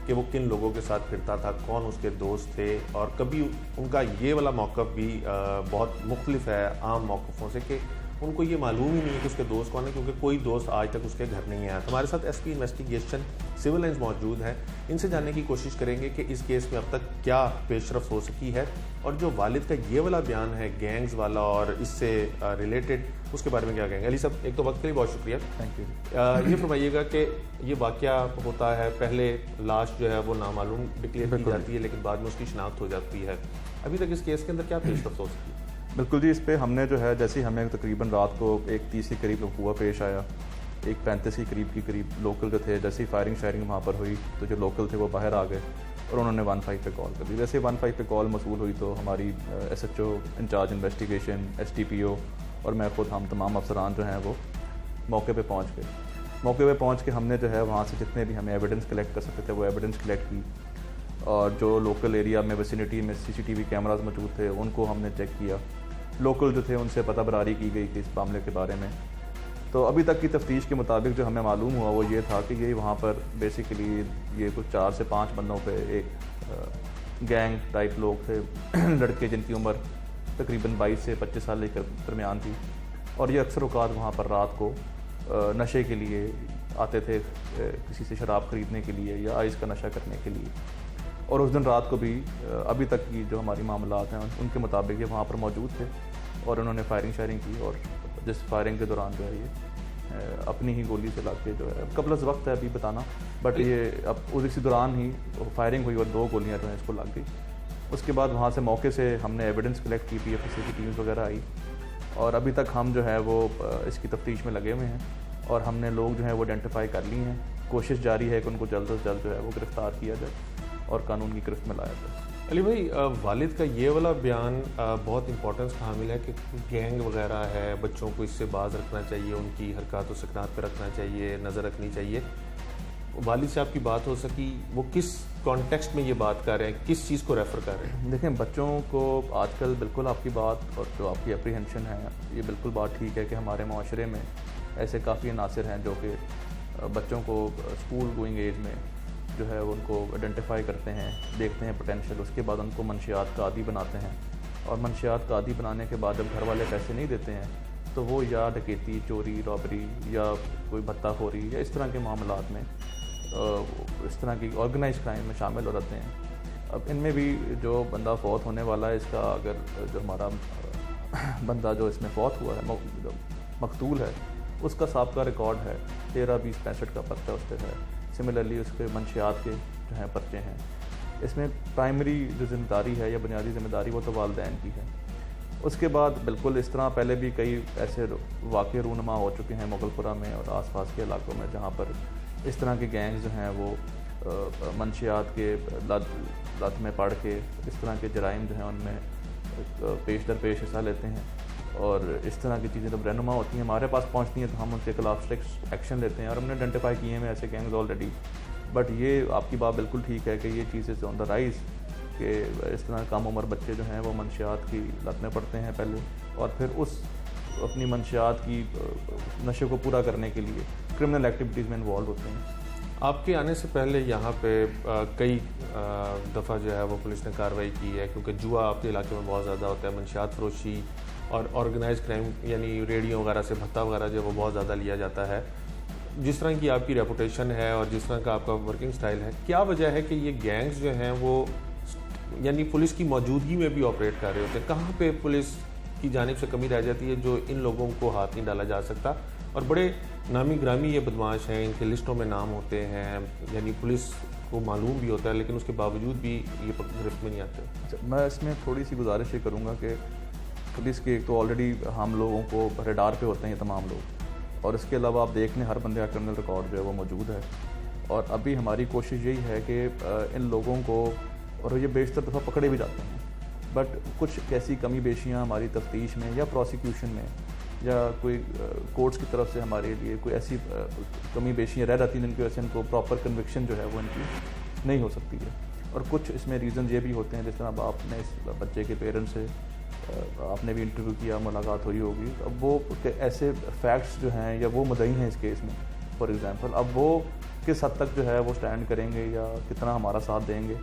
कि वो किन लोगों के साथ फिरता था, कौन उसके दोस्त थे, और कभी उनका ये वाला मौक़िफ़ भी बहुत मुख्तलिफ है आम मौक़िफ़ों से कि उनको ये मालूम ही नहीं है कि उसके दोस्त कौन है, क्योंकि कोई दोस्त आज तक उसके घर नहीं आया। हमारे साथ एसपी इन्वेस्टिगेशन सिविल लाइंस मौजूद हैं, इनसे जानने की कोशिश करेंगे कि इस केस में अब तक क्या पेशरफ हो सकी है, और जो वालिद का ये वाला बयान है गैंग्स वाला और इससे रिलेटेड, उसके बारे में क्या कहेंगे। अली साहब, एक तो वक्त के लिए बहुत शुक्रिया, थैंक यू। ये फरमाइएगा कि ये वाक़या होता है, पहले लाश जो है वो नामालूम डिक्लेयर की जाती है, लेकिन बाद में उसकी शिनाख्त हो जाती है। अभी तक इस केस के अंदर क्या पेशरफ हो सकती है? बिल्कुल जी, इस पे हमने जो है, जैसे ही हमें तकरीबन रात को 1:30 के करीब हुआ पेश आया, 1:35 के करीब लोकल जो थे, जैसे ही फायरिंग शायरिंग वहाँ पर हुई तो जो लोकल थे वो बाहर आ गए और उन्होंने 15 पे कॉल कर दी। वैसे 15 पे कॉल मसूल हुई तो हमारी SHO इंचार्ज इन्वेस्टिगेशन, STPO और मैं खुद, हम तमाम अफसरान जो हैं वो मौके पे पहुँच गए। मौके पे पहुँच के हमने जो है वहाँ से जितने भी हमें एविडेंस कलेक्ट कर सकते थे वो एविडेंस कलेक्ट की, और जो लोकल एरिया में विसिनिटी में CCTV कैमराज मौजूद थे उनको हमने चेक किया। लोकल जो थे उनसे पता बरारी की गई थी इस मामले के बारे में। तो अभी तक की तफ्तीश के मुताबिक जो हमें मालूम हुआ वो ये था कि ये वहाँ पर बेसिकली ये कुछ 4 से 5 बंदों पे एक गैंग टाइप लोग थे लड़के जिनकी उम्र तकरीबन 22 से 25 साल के दरमियान थी, और ये अक्सर औकात वहाँ पर रात को नशे के लिए आते थे, किसी से शराब ख़रीदने के लिए या आइस का नशा करने के लिए। और उस दिन रात को भी अभी तक की जो हमारी मामलात हैं उनके मुताबिक ये वहाँ पर मौजूद थे और उन्होंने फायरिंग शायरिंग की, और जिस फायरिंग के दौरान जो है ये अपनी ही गोली चला के जो है, कबल वक्त है अभी बताना, बट ये अब उसी दौरान ही फायरिंग हुई और 2 गोलियाँ जो हैं इसको लग गई। उसके बाद वहाँ से मौके से हमने एविडेंस कलेक्ट की, PFC की टीम्स वगैरह आई, और अभी तक हम जो है वो इसकी तफ्तीश में लगे हुए हैं, और हमने लोग जो हैं वो आइडेंटिफाई कर लिए हैं। कोशिश जारी है कि उनको जल्द से जल्द जो है वो गिरफ़्तार किया जाए और कानून की गिरफ्त में लाया जाए। अली भाई, वालिद का ये वाला बयान बहुत इंपॉर्टेंस का हामिल है कि गैंग वगैरह है, बच्चों को इससे बाज रखना चाहिए, उनकी हरकत व सकनात पर रखना चाहिए, नज़र रखनी चाहिए। वालिद से आपकी बात हो सकी, वो किस कॉन्टेक्स्ट में ये बात कर रहे हैं, किस चीज़ को रेफ़र कर रहे हैं? देखें, बच्चों को आजकल बिल्कुल आपकी बात और जो आपकी अप्रीहेंशन है ये बिल्कुल बात ठीक है कि हमारे माशरे में ऐसे काफ़ी अनासर हैं जो कि बच्चों को स्कूल गोइंग एज में जो है उनको आइडेंटिफाई करते हैं, देखते हैं पोटेंशियल, उसके बाद उनको मंशियात का आदी बनाते हैं, और मंशियात का आदी बनाने के बाद जब घर वाले पैसे नहीं देते हैं तो वो या डकैती, चोरी, रॉबरी या कोई भत्ताखोरी या इस तरह के मामलात में, इस तरह की ऑर्गेनाइज क्राइम में शामिल हो जाते हैं। अब इनमें भी जो बंदा फौत होने वाला है, इसका अगर जो हमारा बंदा जो इसमें फौत हुआ है, मकतूल है, उसका सबका रिकॉर्ड है 13, 20, 65 का पर्चा उस पर है। सिमिलरली उसके मंशियात के जो हैं पर्चे हैं। इसमें प्राइमरी जो जिम्मेदारी है या बुनियादी जिम्मेदारी वो तो वालिदैन की है। उसके बाद बिल्कुल इस तरह पहले भी कई ऐसे वाक़े रूनुमा हो चुके हैं मुगलपुरा में और आसपास के इलाकों में, जहाँ पर इस तरह के गैंग्स जो हैं वो मंशियात के लत में पड़ के इस तरह के जराइम जो हैं उनमें पेश दर पेश हिस्सा लेते हैं, और इस तरह की चीज़ें जब रहनुमा होती हैं, हमारे पास पहुंचती हैं, तो हम उनके खिलाफ स्ट्रिक्ट एक्शन लेते हैं, और हमने आइडेंटिफाई किए हैं ऐसे गैंग्स ऑलरेडी। बट ये आपकी बात बिल्कुल ठीक है कि ये चीज़ें ऑन द राइज़ कि इस तरह कम उम्र बच्चे जो हैं वो मंशियात की लत में पड़ते हैं पहले, और फिर उस अपनी मंशियात की नशे को पूरा करने के लिए क्रिमिनल एक्टिविटीज़ में इन्वॉल्व होते हैं। आपके आने से पहले यहाँ पे कई दफ़ा जो है वो पुलिस ने कार्रवाई की है, क्योंकि जुआ आपके इलाके में बहुत ज़्यादा होता है, मंशियात फरोशी और ऑर्गेनाइज क्राइम यानी रेडियो वगैरह से भत्ता वगैरह जो वो बहुत ज़्यादा लिया जाता है। जिस तरह की आपकी रेपुटेशन है और जिस तरह का आपका वर्किंग स्टाइल है, क्या वजह है कि ये गैंग्स जो हैं वो यानी पुलिस की मौजूदगी में भी ऑपरेट कर रहे होते हैं? कहाँ पे पुलिस की जानिब से कमी रह जाती है जो इन लोगों को हाथ नहीं डाला जा सकता? और बड़े नामी ग्रामी ये बदमाश हैं, इनके लिस्टों में नाम होते हैं, यानी पुलिस को मालूम भी होता है, लेकिन उसके बावजूद भी ये गिरफ्त में नहीं आते। अच्छा, मैं इसमें थोड़ी सी गुजारिश ये करूँगा कि पुलिस के एक तो ऑलरेडी हम लोगों को रेडार पे होते हैं तमाम लोग, और इसके अलावा आप देख लें हर बंदे का क्रिमिनल रिकॉर्ड जो है वो मौजूद है, और अभी हमारी कोशिश यही है कि इन लोगों को, और ये बेशतर दफ़ा पकड़े भी जाते हैं, बट कुछ कैसी कमी बेशियाँ हमारी तफ्तीश में या प्रोसिक्यूशन में या कोई कोर्ट्स की तरफ से हमारे लिए कोई ऐसी कमी बेशियाँ रह जाती हैं जिनकी वजह से इनको प्रॉपर कन्विक्शन जो है वो इनकी नहीं हो सकती है। और कुछ इसमें रीज़न ये भी होते हैं, जिस तरह अब आपने इस बच्चे के पेरेंट्स से आपने भी इंटरव्यू किया, मुलाकात हुई होगी। अब वो ऐसे फैक्ट्स जो हैं या वो मुद्दई हैं इस केस में फॉर एग्ज़ाम्पल, अब वो किस हद तक जो है वो स्टैंड करेंगे या कितना हमारा साथ देंगे,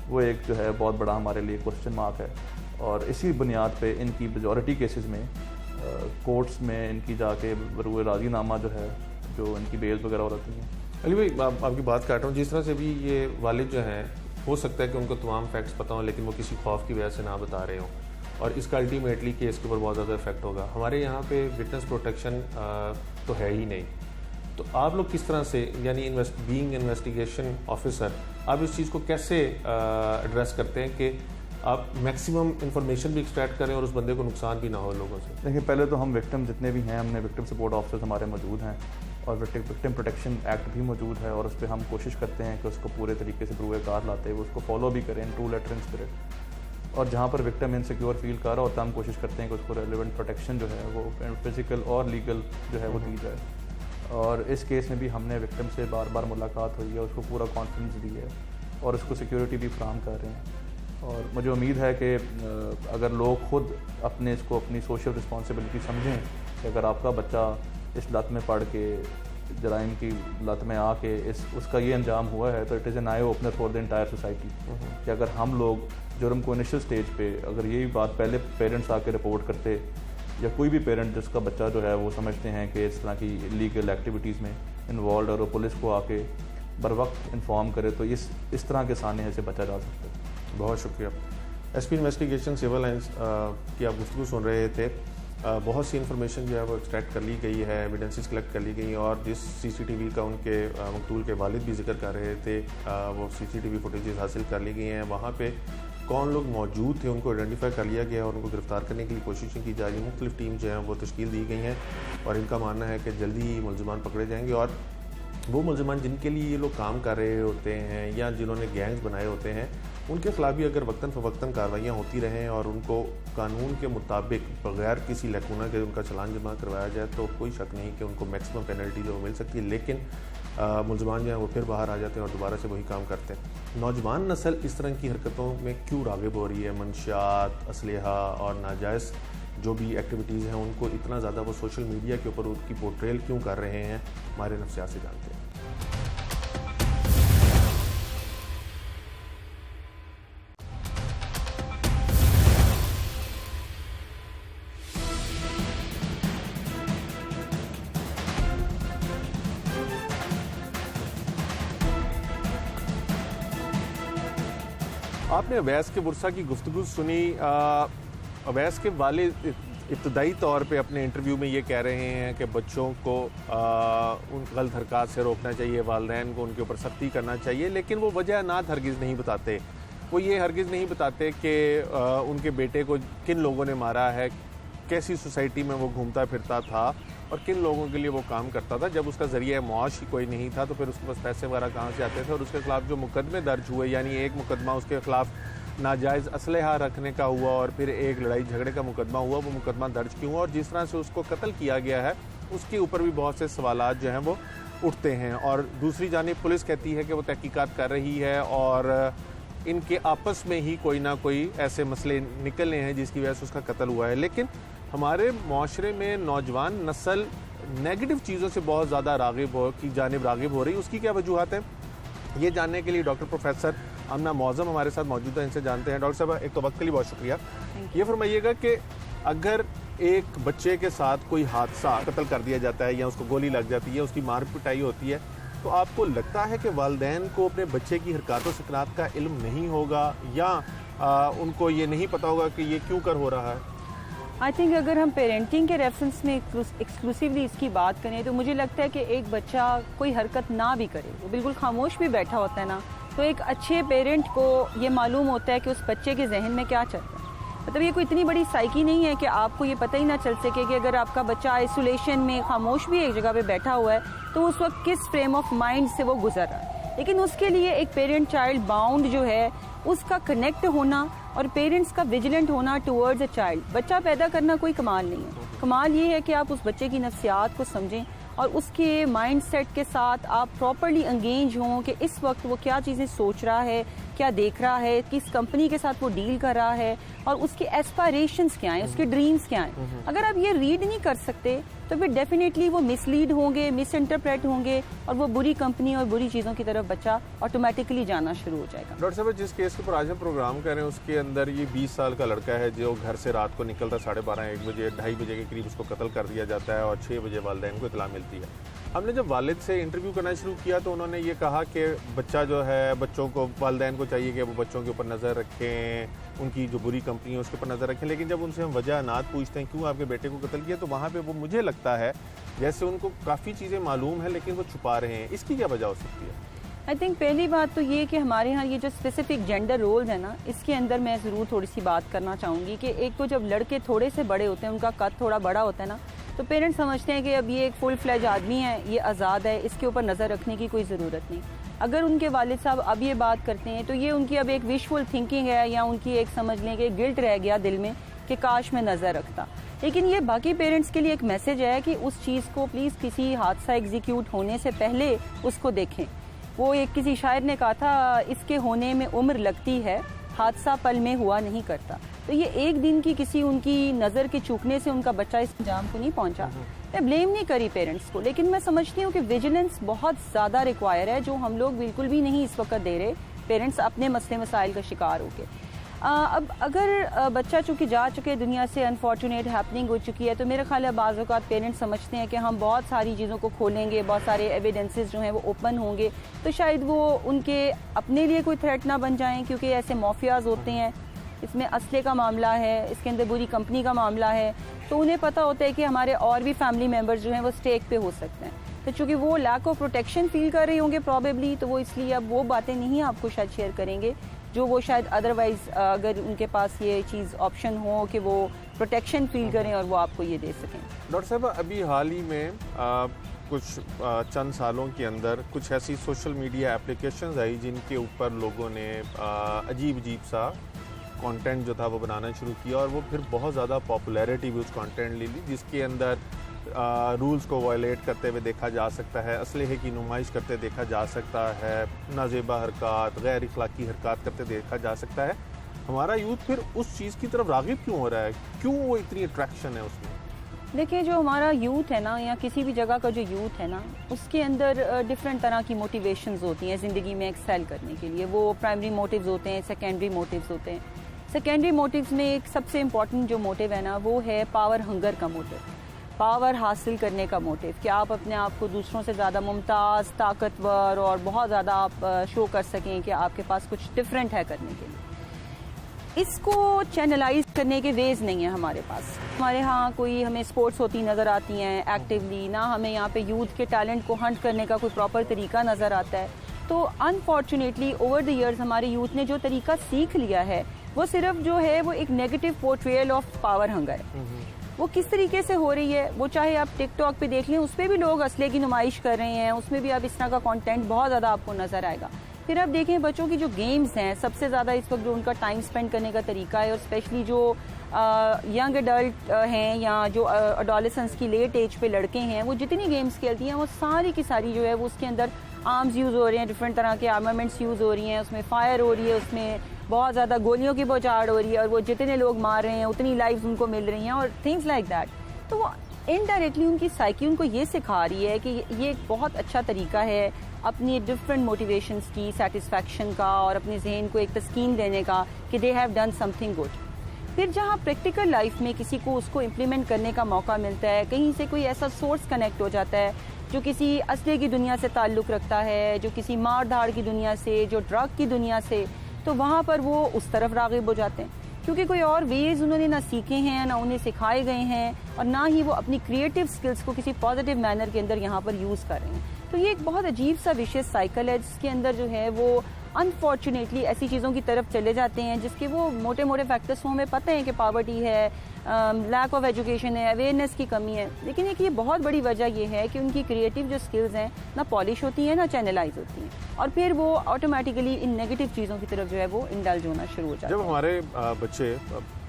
वो एक जो है बहुत बड़ा हमारे लिए क्वेश्चन मार्क है। और इसी बुनियाद पे इनकी मेजॉरिटी केसेस में कोर्ट्स में इनकी जाके बरूए राजीनामा जो है, जो इनकी बेल्स वगैरह हो रहती हैं। अली भाई, आपकी बात काट रहा हूँ, जिस तरह से भी ये वालिद जो हैं, हो सकता है कि उनको तमाम फैक्ट्स पता हों लेकिन वो किसी खौफ की वजह से ना बता रहे हों, और इसका अल्टीमेटली केस के ऊपर बहुत ज़्यादा इफेक्ट होगा। हमारे यहाँ पे विटनेस प्रोटेक्शन तो है ही नहीं, तो आप लोग किस तरह से, यानी बीइंग इन्वेस्टिगेशन ऑफिसर, आप इस चीज़ को कैसे एड्रेस करते हैं कि आप मैक्सिमम इंफॉर्मेशन भी एक्सट्रैक्ट करें और उस बंदे को नुकसान भी ना हो लोगों से? देखिए, पहले तो हम विक्टिम जितने भी हैं, हमने विक्टिम सपोर्ट ऑफिसर्स हमारे मौजूद हैं और विक्टिम प्रोटेक्शन एक्ट भी मौजूद है, और उस पर हम कोशिश करते हैं कि उसको पूरे तरीके से ब्रूए कार लाते हुए उसको फॉलो भी करें ट्रू लेटर एंड स्पिरिट। और जहाँ पर विक्टिम इनसिक्योर फील कर रहा होता है, हम कोशिश करते हैं कि उसको रेलिवेंट प्रोटेक्शन जो है वो फिजिकल और लीगल जो है वो दी जाए। और इस केस में भी हमने विक्टिम से बार बार मुलाकात हुई है, उसको पूरा कॉन्फिडेंस दी है और उसको सिक्योरिटी भी फ्राहम कर रहे हैं। और मुझे उम्मीद है कि अगर लोग खुद अपने इसको अपनी सोशल रिस्पॉन्सिबिलिटी समझें कि अगर आपका बच्चा इस लत में पड़ के, जराइम की लत में आके उसका ये अंजाम हुआ है, तो it is an eye opener for the entire society कि अगर हम लोग जुर्म को इनिशियल स्टेज पे अगर यही बात पहले पेरेंट्स आके रिपोर्ट करते, या कोई भी पेरेंट जिसका बच्चा जो है वो समझते हैं कि इस तरह की इलीगल एक्टिविटीज़ में इन्वॉल्व, और वो पुलिस को आके बर वक्त इन्फॉर्म करे, तो इस तरह के सामने से बचा जा सकता है। बहुत शुक्रिया। एसपी इन्वेस्टिगेशन सिविल लाइंस की आप गुफ्तगू सुन रहे थे। बहुत सी इन्फॉर्मेशन जो है वो एक्सट्रैक्ट कर ली गई है, एविडेंसेस कलेक्ट कर ली गई, और जिस सीसीटीवी का उनके मकतूल के वालिद भी जिक्र कर रहे थे, वो सीसीटीवी फुटेजेस हासिल कर ली गई हैं। वहाँ पे कौन लोग मौजूद थे उनको आइडेंटिफाई कर लिया गया और उनको गिरफ्तार करने के लिए कोशिशें की जा रही हैं। मुख्तलिफ टीम जो हैं वो तश्कील दी गई हैं और इनका मानना है कि जल्दी ही मुलज़िमान पकड़े जाएंगे, और वो मुलज़िमान जिनके लिए ये लोग काम कर रहे होते हैं या जिन्होंने गैंग्स बनाए होते हैं, उनके खिलाफ भी अगर वक्तन फ़वक्तन कार्रवाइयाँ होती रहें और उनको कानून के मुताबिक बगैर किसी लैकूना के उनका चालान जमा करवाया जाए, तो कोई शक नहीं कि उनको मैक्सिमम पेनल्टी जो मिल सकती है। लेकिन मुलज़िमान जो हैं वो फिर बाहर आ जाते हैं और दोबारा से वही काम करते हैं। नौजवान नस्ल इस तरह की हरकतों में क्यों राग़िब हो रही है? मंशियात, असलहा और नाजायज़ जो भी एक्टिविटीज़ हैं, उनको इतना ज़्यादा वो सोशल मीडिया के ऊपर उनकी पोर्ट्रेल क्यों कर रहे हैं? हमारे नफ्सियात से जानते हैं। आपने अवैस के बुरसा की गुफ्तगू सुनी। अवैस के वालिद इब्तदाई तौर पे अपने इंटरव्यू में ये कह रहे हैं कि बच्चों को उन गलत हरकत से रोकना चाहिए, वालिदैन को उनके ऊपर सख्ती करना चाहिए, लेकिन वो वजह नात हरगिज़ नहीं बताते। वो ये हरगिज़ नहीं बताते कि उनके बेटे को किन लोगों ने मारा है, कैसी सोसाइटी में वो घूमता फिरता था और किन लोगों के लिए वो काम करता था। जब उसका ज़रिया मुआश ही कोई नहीं था तो फिर उसके पास पैसे वगैरह कहाँ से आते थे, और उसके खिलाफ जो मुकदमे दर्ज हुए, यानी एक मुकदमा उसके खिलाफ नाजायज़ असलहा रखने का हुआ और फिर एक लड़ाई झगड़े का मुकदमा हुआ, वो मुकदमा दर्ज क्यों हुआ और जिस तरह से उसको कत्ल किया गया है उसके ऊपर भी बहुत से सवालात जो हैं वो उठते हैं। और दूसरी जानिब पुलिस कहती है कि वो तहकीकात कर रही है और इनके आपस में ही कोई ना कोई ऐसे मसले निकले हैं जिसकी वजह से उसका कत्ल हुआ है। लेकिन हमारे माशरे में नौजवान नस्ल नेगेटिव चीज़ों से बहुत ज़्यादा जानिब राग़िब हो रही, उसकी क्या वजूहत है? ये जानने के लिए डॉक्टर प्रोफेसर आमना मौज़म हमारे साथ मौजूद है, इनसे जानते हैं। डॉक्टर साहब, एक तो वक्त के लिए बहुत शुक्रिया। ये फरमाइएगा कि अगर एक बच्चे के साथ कोई हादसा, कत्ल कर दिया जाता है या उसको गोली लग जाती है, उसकी मार पिटाई होती है, तो आपको लगता है कि वालिदैन को अपने बच्चे की हरकतों सकरात का इल्म नहीं होगा या उनको ये नहीं पता होगा कि ये क्यों कर हो रहा है? आई थिंक अगर हम पेरेंटिंग के रेफरेंस में एक्सक्लूसिवली इसकी बात करें तो मुझे लगता है कि एक बच्चा कोई हरकत ना भी करे, वो बिल्कुल खामोश भी बैठा होता है ना, तो एक अच्छे पेरेंट को ये मालूम होता है कि उस बच्चे के जहन में क्या चल रहा है। मतलब ये कोई इतनी बड़ी साइकी नहीं है कि आपको ये पता ही ना चल सके कि अगर आपका बच्चा आइसोलेशन में खामोश भी एक जगह पे बैठा हुआ है तो उस वक्त किस फ्रेम ऑफ माइंड से वो गुजर रहा है। लेकिन उसके लिए एक पेरेंट चाइल्ड बाउंड जो है उसका कनेक्ट होना और पेरेंट्स का विजिलेंट होना टुवर्ड्स अ चाइल्ड। बच्चा पैदा करना कोई कमाल नहीं है, कमाल ये है कि आप उस बच्चे की नफ्सियात को समझें और उसके माइंड सेट के साथ आप प्रॉपरली एंगेज हों कि इस वक्त वो क्या चीज़ें सोच रहा है, क्या देख रहा है, किस कंपनी के साथ वो डील कर रहा है और उसके एस्पायरेशंस क्या हैं, उसके ड्रीम्स क्या हैं। अगर आप ये रीड नहीं कर सकते तो फिर डेफिनेटली वो मिसलीड होंगे, मिस इंटरप्रेट होंगे और वो बुरी कंपनी और बुरी चीज़ों की तरफ बच्चा ऑटोमेटिकली जाना शुरू हो जाएगा। डॉक्टर साहब, जिस केस के ऊपर आज हम प्रोग्राम कर रहे हैं उसके अंदर ये 20 साल का लड़का है जो घर से रात को निकलता 12:30-1 बजे, 2:30 बजे के करीब उसको कत्ल कर दिया जाता है और 6 बजे वालिदैन को इतला मिलती है। हमने जब वालिद से इंटरव्यू करना शुरू किया तो उन्होंने ये कहा कि बच्चा जो है, बच्चों को, वालिदैन को चाहिए कि वो बच्चों के ऊपर नज़र रखें, उनकी जो बुरी कंपनी है उसके ऊपर नज़र रखें। लेकिन जब उनसे हम वजह नात पूछते हैं क्यों आपके बेटे को कत्ल किया, तो वहाँ पे वो, मुझे लगता है जैसे उनको काफ़ी चीज़ें मालूम है लेकिन वो छुपा रहे हैं। इसकी क्या वजह हो सकती है? आई थिंक पहली बात तो ये कि हमारे यहाँ ये जो स्पेसिफिक जेंडर रोल्स है ना, इसके अंदर मैं ज़रूर थोड़ी सी बात करना चाहूँगी कि एक तो जब लड़के थोड़े से बड़े होते हैं, उनका कद थोड़ा बड़ा होता है ना, तो पेरेंट्स समझते हैं कि अब ये एक फुल फ्लैज आदमी है, ये आज़ाद है, इसके ऊपर नज़र रखने की कोई ज़रूरत नहीं। अगर उनके वालिद साहब अब ये बात करते हैं तो ये उनकी अब एक विशफुल थिंकिंग है या उनकी एक, समझ लें कि गिल्ट रह गया दिल में कि काश मैं नज़र रखता। लेकिन ये बाकी पेरेंट्स के लिए एक मैसेज है कि उस चीज़ को प्लीज़ किसी हादसा एग्जीक्यूट होने से पहले उसको देखें। वो एक किसी शायर ने कहा था, इसके होने में उम्र लगती है, हादसा पल में हुआ नहीं करता। तो ये एक दिन की किसी उनकी नज़र के चूकने से उनका बच्चा इस अंजाम को नहीं पहुंचा। मैं ब्लेम नहीं करी पेरेंट्स को, लेकिन मैं समझती हूँ कि विजिलेंस बहुत ज़्यादा रिक्वायर है, जो हम लोग बिल्कुल भी नहीं इस वक्त दे रहे पेरेंट्स अपने मसले मसाइल का शिकार होके। अब अगर बच्चा चूँकि जा चुके दुनिया से, अनफॉर्चुनेट हैपनिंग हो चुकी है, तो मेरा ख्याल है बाज़ औक़ात पेरेंट्स समझते हैं कि हम बहुत सारी चीज़ों को खोलेंगे, बहुत सारे एविडेंसेस जो हैं वो ओपन होंगे, तो शायद वो उनके अपने लिए कोई थ्रेट ना बन जाएं, क्योंकि ऐसे माफियाज़ होते हैं, इसमें असले का मामला है, इसके अंदर बुरी कंपनी का मामला है, तो उन्हें पता होता है कि हमारे और भी फैमिली मेम्बर्स जो हैं वो स्टेक पे हो सकते हैं। तो चूँकि वो लैक ऑफ प्रोटेक्शन फील कर रहे होंगे प्रॉबेबली, तो वो इसलिए अब वो बातें नहीं आपको शायद शेयर करेंगे जो वो शायद अदरवाइज़, अगर उनके पास ये चीज़ ऑप्शन हो कि वो प्रोटेक्शन फील करें और वो आपको ये दे सकें। डॉक्टर साहब, अभी हाल ही में कुछ चंद सालों के अंदर कुछ ऐसी सोशल मीडिया एप्लीकेशंस आई जिनके ऊपर लोगों ने अजीब अजीब सा कंटेंट जो था वो बनाना शुरू किया और वो फिर बहुत ज़्यादा पॉपुलैरिटी भी उस कंटेंट ले ली, जिसके अंदर रूल्स को वायलेट करते हुए देखा जा सकता है, असलहे की नुमाइश करते देखा जा सकता है, नाजेबा हरकत, गैर इखलाकी हरकत करते देखा जा सकता है। हमारा यूथ फिर उस चीज़ की तरफ राग़िब क्यों हो रहा है? क्यों वो इतनी अट्रैक्शन है उसमें? देखिए, जो हमारा यूथ है ना, या किसी भी जगह का जो यूथ है ना, उसके अंदर डिफरेंट तरह की मोटिवेशंस होती हैं ज़िंदगी में एक्सेल करने के लिए। वो प्राइमरी मोटिव्स होते हैं, सेकेंडरी मोटिव्स होते हैं। सेकेंडरी मोटिव्स में एक सबसे इम्पॉर्टेंट जो मोटिव है ना, वो है पावर हंगर का मोटिव, पावर हासिल करने का मोटिव, कि आप अपने आप को दूसरों से ज़्यादा मुमताज़, ताकतवर और बहुत ज़्यादा आप शो कर सकें कि आपके पास कुछ डिफरेंट है करने के लिए। इसको चैनलाइज करने के वेज नहीं है हमारे पास। हमारे यहाँ कोई हमें स्पोर्ट्स होती नज़र आती हैं एक्टिवली, ना हमें यहाँ पे यूथ के टैलेंट को हंट करने का कोई प्रॉपर तरीका नज़र आता है। तो अनफॉर्चुनेटली ओवर द ईयर्स हमारे यूथ ने जो तरीका सीख लिया है वो सिर्फ जो है वो एक negative portrayal of power hunger है। वो किस तरीके से हो रही है, वो चाहे आप टिकटॉक पे देख लें, उस पर भी लोग असले की नुमाइश कर रहे हैं, उसमें भी आप इस तरह का कंटेंट बहुत ज़्यादा आपको नज़र आएगा। फिर आप देखें बच्चों की जो गेम्स हैं, सबसे ज़्यादा इस वक्त जो उनका टाइम स्पेंड करने का तरीका है, और स्पेशली जो यंग एडल्ट हैं या जो एडोलेसेंस की लेट एज पे लड़के हैं, वो जितनी गेम्स खेलती हैं वो सारी की सारी जो है वो उसके अंदर आर्म्स यूज़ हो रहे हैं, डिफरेंट तरह के आर्मामेंट्स यूज़ हो रही हैं, उसमें फायर हो रही है, उसमें बहुत ज़्यादा गोलियों की बौछार हो रही है, और वो जितने लोग मार रहे हैं उतनी लाइव्स उनको मिल रही हैं और थिंग्स लाइक दैट। तो वो इनडायरेक्टली उनकी साइकी उनको ये सिखा रही है कि ये एक बहुत अच्छा तरीका है अपनी डिफरेंट मोटिवेशंस की सेटिस्फैक्शन का और अपने जहन को एक तस्कीन देने का कि they have done something good. फिर जहाँ प्रैक्टिकल लाइफ में किसी को उसको इम्प्लीमेंट करने का मौका मिलता है, कहीं से कोई ऐसा सोर्स कनेक्ट हो जाता है जो किसी असले की दुनिया से ताल्लुक़ रखता है, जो किसी मार धाड़ की दुनिया से, जो ड्रग की दुनिया से, तो वहाँ पर वो उस तरफ राग़िब हो जाते हैं, क्योंकि कोई और वेज उन्होंने ना सीखे हैं, ना उन्हें सिखाए गए हैं, और ना ही वो अपनी क्रिएटिव स्किल्स को किसी पॉजिटिव मैनर के अंदर यहाँ पर यूज़ कर रहे हैं। तो ये एक बहुत अजीब सा विशेष साइकिल है जिसके अंदर जो है वो अनफॉर्चुनेटली ऐसी चीज़ों की तरफ चले जाते हैं जिसके वो मोटे मोटे फैक्टर्स को हमें पता है कि पॉवर्टी है, लैक ऑफ एजुकेशन है, अवेयरनेस की कमी है, लेकिन एक ये बहुत बड़ी वजह ये है कि उनकी क्रिएटिव जो स्किल्स हैं ना पॉलिश होती हैं ना चैनलाइज होती हैं, और फिर वो ऑटोमेटिकली इन नेगेटिव चीज़ों की तरफ जो है वो इंडल्ज होना शुरू हो जाता है। जब हमारे बच्चे,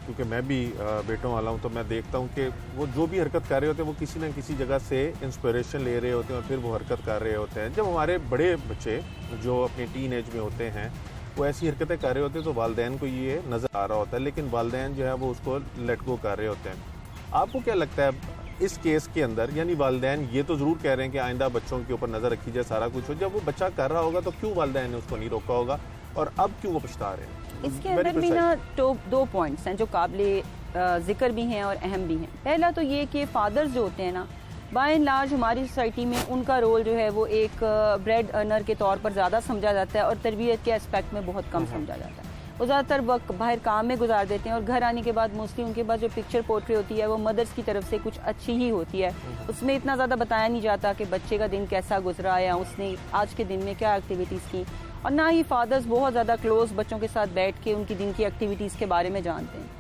क्योंकि मैं भी बेटों वाला हूँ, तो मैं देखता हूँ कि वो जो भी हरकत कर रहे होते हैं वो किसी न किसी जगह से इंस्पिरेशन ले रहे होते हैं और फिर वो हरकत कर रहे होते हैं। जब हमारे बड़े बच्चे जो अपने टीन एज में होते हैं वो ऐसी हरकतें कर रहे होते हैं तो वालिदैन को ये नज़र आ रहा होता है, लेकिन वालिदैन जो है वो उसको लेट गो कर रहे होते हैं। आपको क्या लगता है इस केस के अंदर, यानी वालिदैन ये तो ज़रूर कह रहे हैं कि आइंदा बच्चों के ऊपर नज़र रखी जाए, सारा कुछ हो, जब वो बच्चा कर रहा होगा तो क्यों वालिदैन ने उसको नहीं रोका होगा और अब क्यों वो पछता रहे हैं? इसके अंदर भी ना दो पॉइंट्स हैं जो काबिल जिक्र भी हैं और अहम भी हैं। पहला तो ये कि फादर्स जो होते हैं ना, बाय एंड लार्ज हमारी सोसाइटी में उनका रोल जो है वो एक ब्रेड अर्नर के तौर पर ज़्यादा समझा जाता है और तरबियत के एस्पेक्ट में बहुत कम समझा जाता है। वो ज़्यादातर वक्त बाहर काम में गुजार देते हैं और घर आने के बाद मोस्टली उनके पास जो पिक्चर पोर्ट्रे होती है वो मदर्स की तरफ से कुछ अच्छी ही होती है। उसमें इतना ज़्यादा बताया नहीं जाता कि बच्चे का दिन कैसा गुजरा या उसने आज के दिन में क्या एक्टिविटीज़ की, और ना ही फादर्स बहुत ज़्यादा क्लोज बच्चों के साथ बैठ के उनकी दिन की एक्टिविटीज़ के बारे में जानते हैं।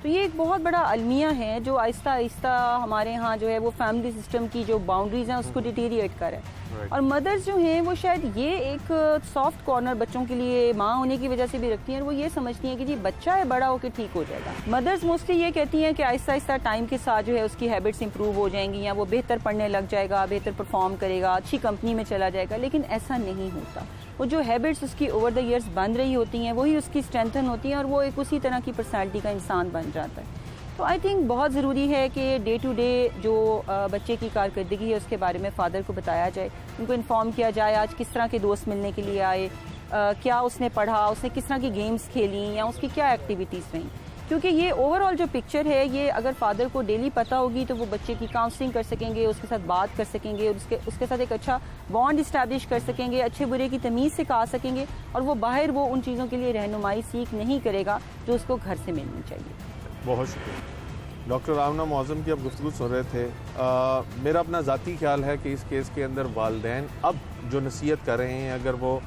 तो ये एक बहुत बड़ा अलमिया है जो आहिस्ता आहिस्ता हमारे यहाँ जो है वो फैमिली सिस्टम की जो बाउंड्रीज हैं उसको डिटेरिएट कर है। और मदर्स जो हैं वो शायद ये एक सॉफ्ट कॉर्नर बच्चों के लिए माँ होने की वजह से भी रखती हैं और वो ये समझती हैं कि जी बच्चा है बड़ा होकर ठीक हो जाएगा। मदर्स मोस्टली ये कहती हैं कि आहिस्ता आहिस्ता टाइम के साथ जो है उसकी हैबिट्स इंप्रूव हो जाएंगी या वो बेहतर पढ़ने लग जाएगा, बेहतर परफॉर्म करेगा, अच्छी कंपनी में चला जाएगा, लेकिन ऐसा नहीं होता। वो जो हैबिट्स उसकी ओवर द ईयर्स बन रही होती हैं वही उसकी स्ट्रेंथन होती हैं और वो एक उसी तरह की पर्सनैलिटी का इंसान बन जाता है। तो आई थिंक बहुत ज़रूरी है कि डे टू डे जो बच्चे की कारकर्दगी है उसके बारे में फ़ादर को बताया जाए, उनको इन्फॉर्म किया जाए आज किस तरह के दोस्त मिलने के लिए आए, क्या उसने पढ़ा, उसने किस तरह की गेम्स खेली या उसकी क्या एक्टिविटीज़ रहीं। क्योंकि ये ओवरऑल जो पिक्चर है ये अगर फादर को डेली पता होगी तो वो बच्चे की काउंसलिंग कर सकेंगे, उसके साथ बात कर सकेंगे और उसके साथ एक अच्छा बॉन्ड इस्टेब्लिश कर सकेंगे, अच्छे बुरे की तमीज़ सिखा सकेंगे और वो बाहर वो उन चीज़ों के लिए रहनुमाई सीख नहीं करेगा जो उसको घर से मिलनी चाहिए। बहुत शुक्रिया। डॉक्टर आमना मौज़म की अब गुफ्तगू सुन रहे थे। मेरा अपना ज़ाती ख्याल है कि इस केस के अंदर वालिदैन अब जो नसीहत कर रहे हैं, अगर वो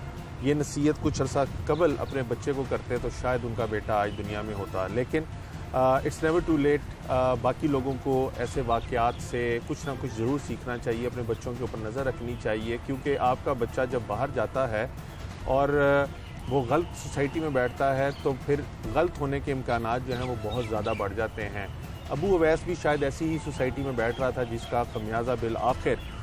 ये नसीहत कुछ अर्सा कबल अपने बच्चे को करते तो शायद उनका बेटा आज दुनिया में होता, लेकिन इट्स नेवर टू लेट। बाकी लोगों को ऐसे वाक़यात से कुछ ना कुछ ज़रूर सीखना चाहिए, अपने बच्चों के ऊपर नज़र रखनी चाहिए, क्योंकि आपका बच्चा जब बाहर जाता है और वो गलत सोसाइटी में बैठता है तो फिर गलत होने के इम्कानात जो हैं वो बहुत ज़्यादा बढ़ जाते हैं। अबू अवैस भी शायद ऐसी ही सोसाइटी में बैठ रहा था जिसका खमियाजा बिल आखिर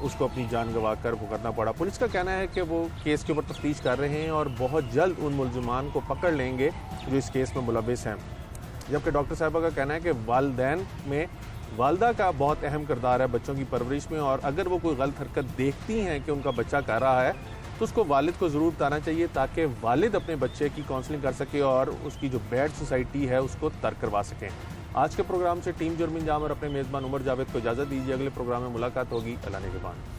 उसको अपनी जान गंवा कर वो करना पड़ा। पुलिस का कहना है कि वो केस के ऊपर तफ्तीश कर रहे हैं और बहुत जल्द उन मुलज़िमान को पकड़ लेंगे जो इस केस में मुलविस हैं। जबकि डॉक्टर साहिबा का कहना है कि वालिदैन में वालदा का बहुत अहम किरदार है बच्चों की परवरिश में, और अगर वो कोई गलत हरकत देखती हैं कि उनका बच्चा कर रहा है तो उसको वालिद को ज़रूर बताना चाहिए ताकि वालिद अपने बच्चे की काउंसलिंग कर सके और उसकी जो बैड सोसाइटी है उसको तर्क करवा सकें। आज के प्रोग्राम से टीम जुर्म इंजाम और अपने मेज़बान उमर जावेद को इजाज़त दीजिए। अगले प्रोग्राम में मुलाकात होगी। अल्लाह ने के बाद।